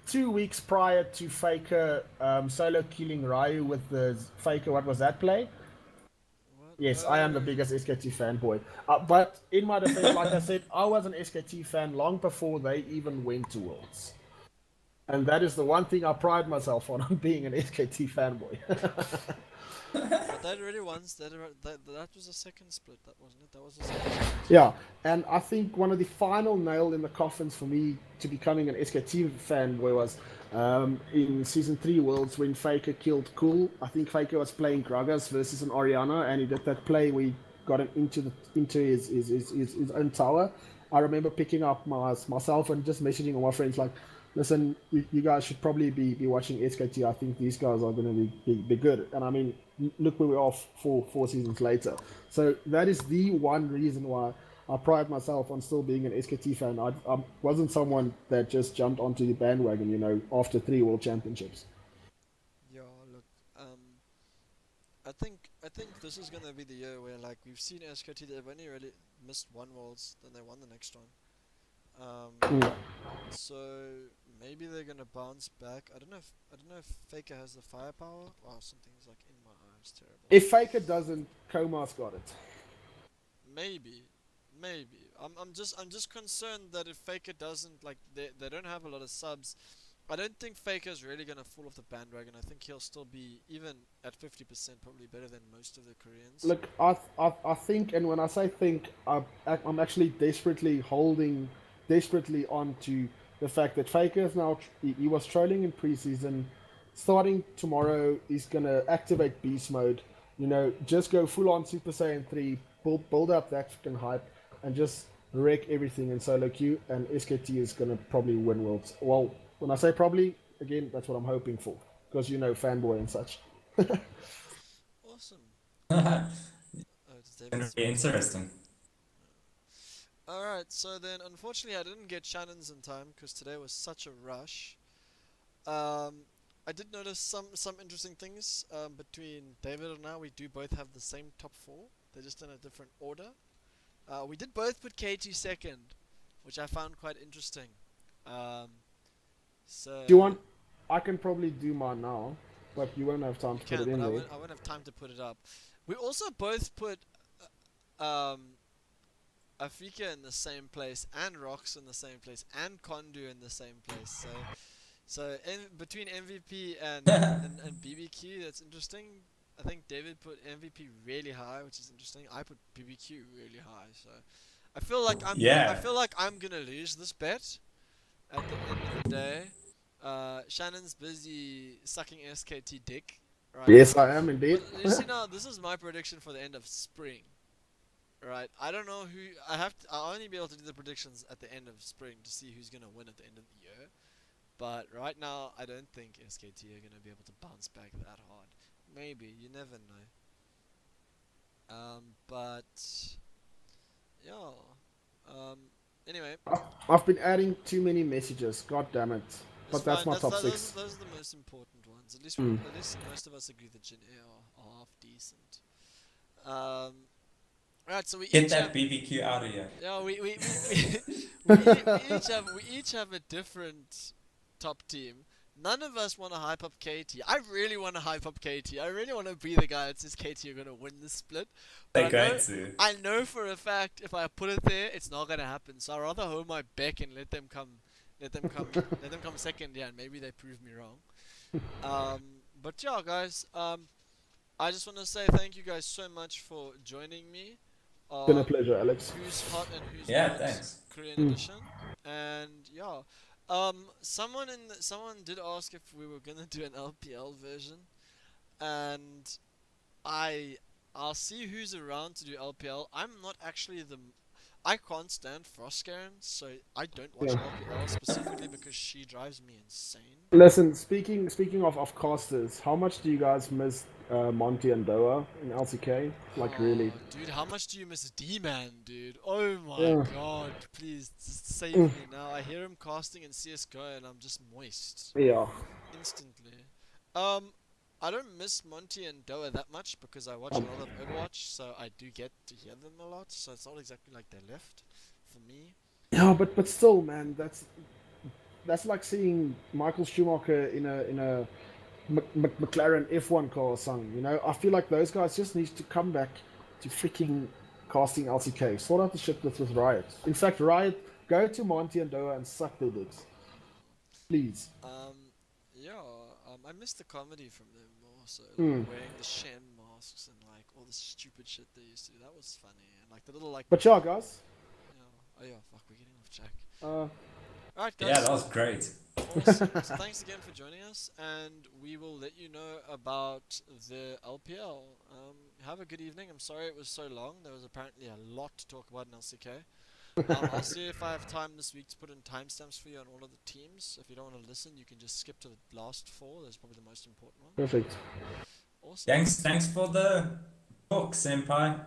2 weeks prior to Faker solo killing Ryu with the Faker, what was that play? What? Yes, I am the biggest SKT fanboy. But in my defense, like I said, I was an SKT fan long before they even went to Worlds. And that is the one thing I pride myself on being an SKT fanboy. But that already once, that was a second split, that wasn't it? That was a second split. Yeah, and I think one of the final nail in the coffins for me to becoming an SKT fanboy was in Season 3 Worlds when Faker killed Cool. I think Faker was playing Gragas versus an Orianna, and he did that play where he got him into his own tower. I remember picking up myself and just messaging all my friends like, listen, you guys should probably be watching SKT. I think these guys are going to be good. And I mean, look where we are four seasons later. So that is the one reason why I pride myself on still being an SKT fan. I wasn't someone that just jumped onto the bandwagon, you know, after 3 World Championships. Yeah, look, I think this is gonna be the year where, like, we've seen SKT, they've only really missed one Worlds, then they won the next one. So maybe they're gonna bounce back. I don't know if Faker has the firepower. Wow, something's like in my eyes, terrible. If Faker doesn't, Coma's got it. Maybe. I'm just concerned that if Faker doesn't, like, they don't have a lot of subs. I don't think Faker's really gonna fall off the bandwagon. I think he'll still be, even at 50%, probably better than most of the Koreans. Look, I think, and when I say think, I'm actually desperately on to the fact that Faker is now, he was trolling in preseason. Starting tomorrow, he's going to activate beast mode. You know, just go full on Super Saiyan 3, build up that fucking hype, and just wreck everything in solo queue. And SKT is going to probably win Worlds. Well, when I say probably, again, that's what I'm hoping for. Because, you know, fanboy and such. Awesome. Gonna be interesting. Alright, so then unfortunately I didn't get Shannon's in time because today was such a rush. I did notice some interesting things between David and I. We do both have the same top 4. They're just in a different order. We did both put KT second, which I found quite interesting. So Do you want? I can probably do mine now, but you won't have time to put it in there. I won't have time to put it up. We also both put Afika in the same place, and Rox in the same place, and Kondu in the same place. So between MVP and BBQ, that's interesting. I think David put MVP really high, which is interesting. I put BBQ really high, so I feel like I'm gonna lose this bet at the end of the day. Shannon's busy sucking SKT dick. Right? Yes, I am indeed. But you see now, this is my prediction for the end of spring. Right, I don't know who I'll only be able to do the predictions at the end of spring to see who's gonna win at the end of the year. But right now, I don't think SKT are gonna be able to bounce back that hard. Maybe, you never know. But yeah. Anyway. I've been adding too many messages. God damn it! But that's my top 6. Those are the most important ones. At least most of us agree that Djinnes are half decent. Alright, so we Get each that have, BBQ out of here. yeah, we each have a different top team. None of us want to hype up KT. I really want to hype up KT. I really want to be the guy that says KT are gonna win this split. They're But going to. I know for a fact if I put it there, it's not gonna happen. So I rather hold my back and let them come, let them come second. Yeah, and maybe they prove me wrong. But yeah, guys. I just want to say thank you guys so much for joining me. It's been a pleasure, Alex. Who's hot and who's Yeah, not thanks. Korean edition, and yeah, someone did ask if we were gonna do an LPL version, and I'll see who's around to do LPL. I'm not actually I can't stand Frostgaren, so I don't watch LPL specifically because she drives me insane. Listen, speaking of casters, how much do you guys miss Monty and Doa in LCK? Like really? Dude, how much do you miss D-Man, dude? Oh my Yeah. god, please just save me now. I hear him casting in CSGO and I'm just moist. Yeah. Instantly. I don't miss Monty and Doa that much because I watch a lot of Overwatch, so I do get to hear them a lot, so it's not exactly like they left for me. Yeah, but still, man, that's like seeing Michael Schumacher in a McLaren F1 car or something. You know, I feel like those guys just need to come back to freaking casting LCK. Sort out the shit with Riot. In fact, Riot, go to Monty and Doa and suck their dicks, please. I miss the comedy from them more, so like wearing the Shen masks and like all the stupid shit they used to do. That was funny, and like the little like. But yeah, guys. Oh yeah, fuck, we're getting off track. Alright, guys. Yeah, that was great. Awesome. So thanks again for joining us, and we will let you know about the LPL. Have a good evening. I'm sorry it was so long. There was apparently a lot to talk about in LCK. I'll see if I have time this week to put in timestamps for you on all of the teams. If you don't want to listen, you can just skip to the last 4. That's probably the most important one. perfect. Awesome. Thanks for the book, senpai.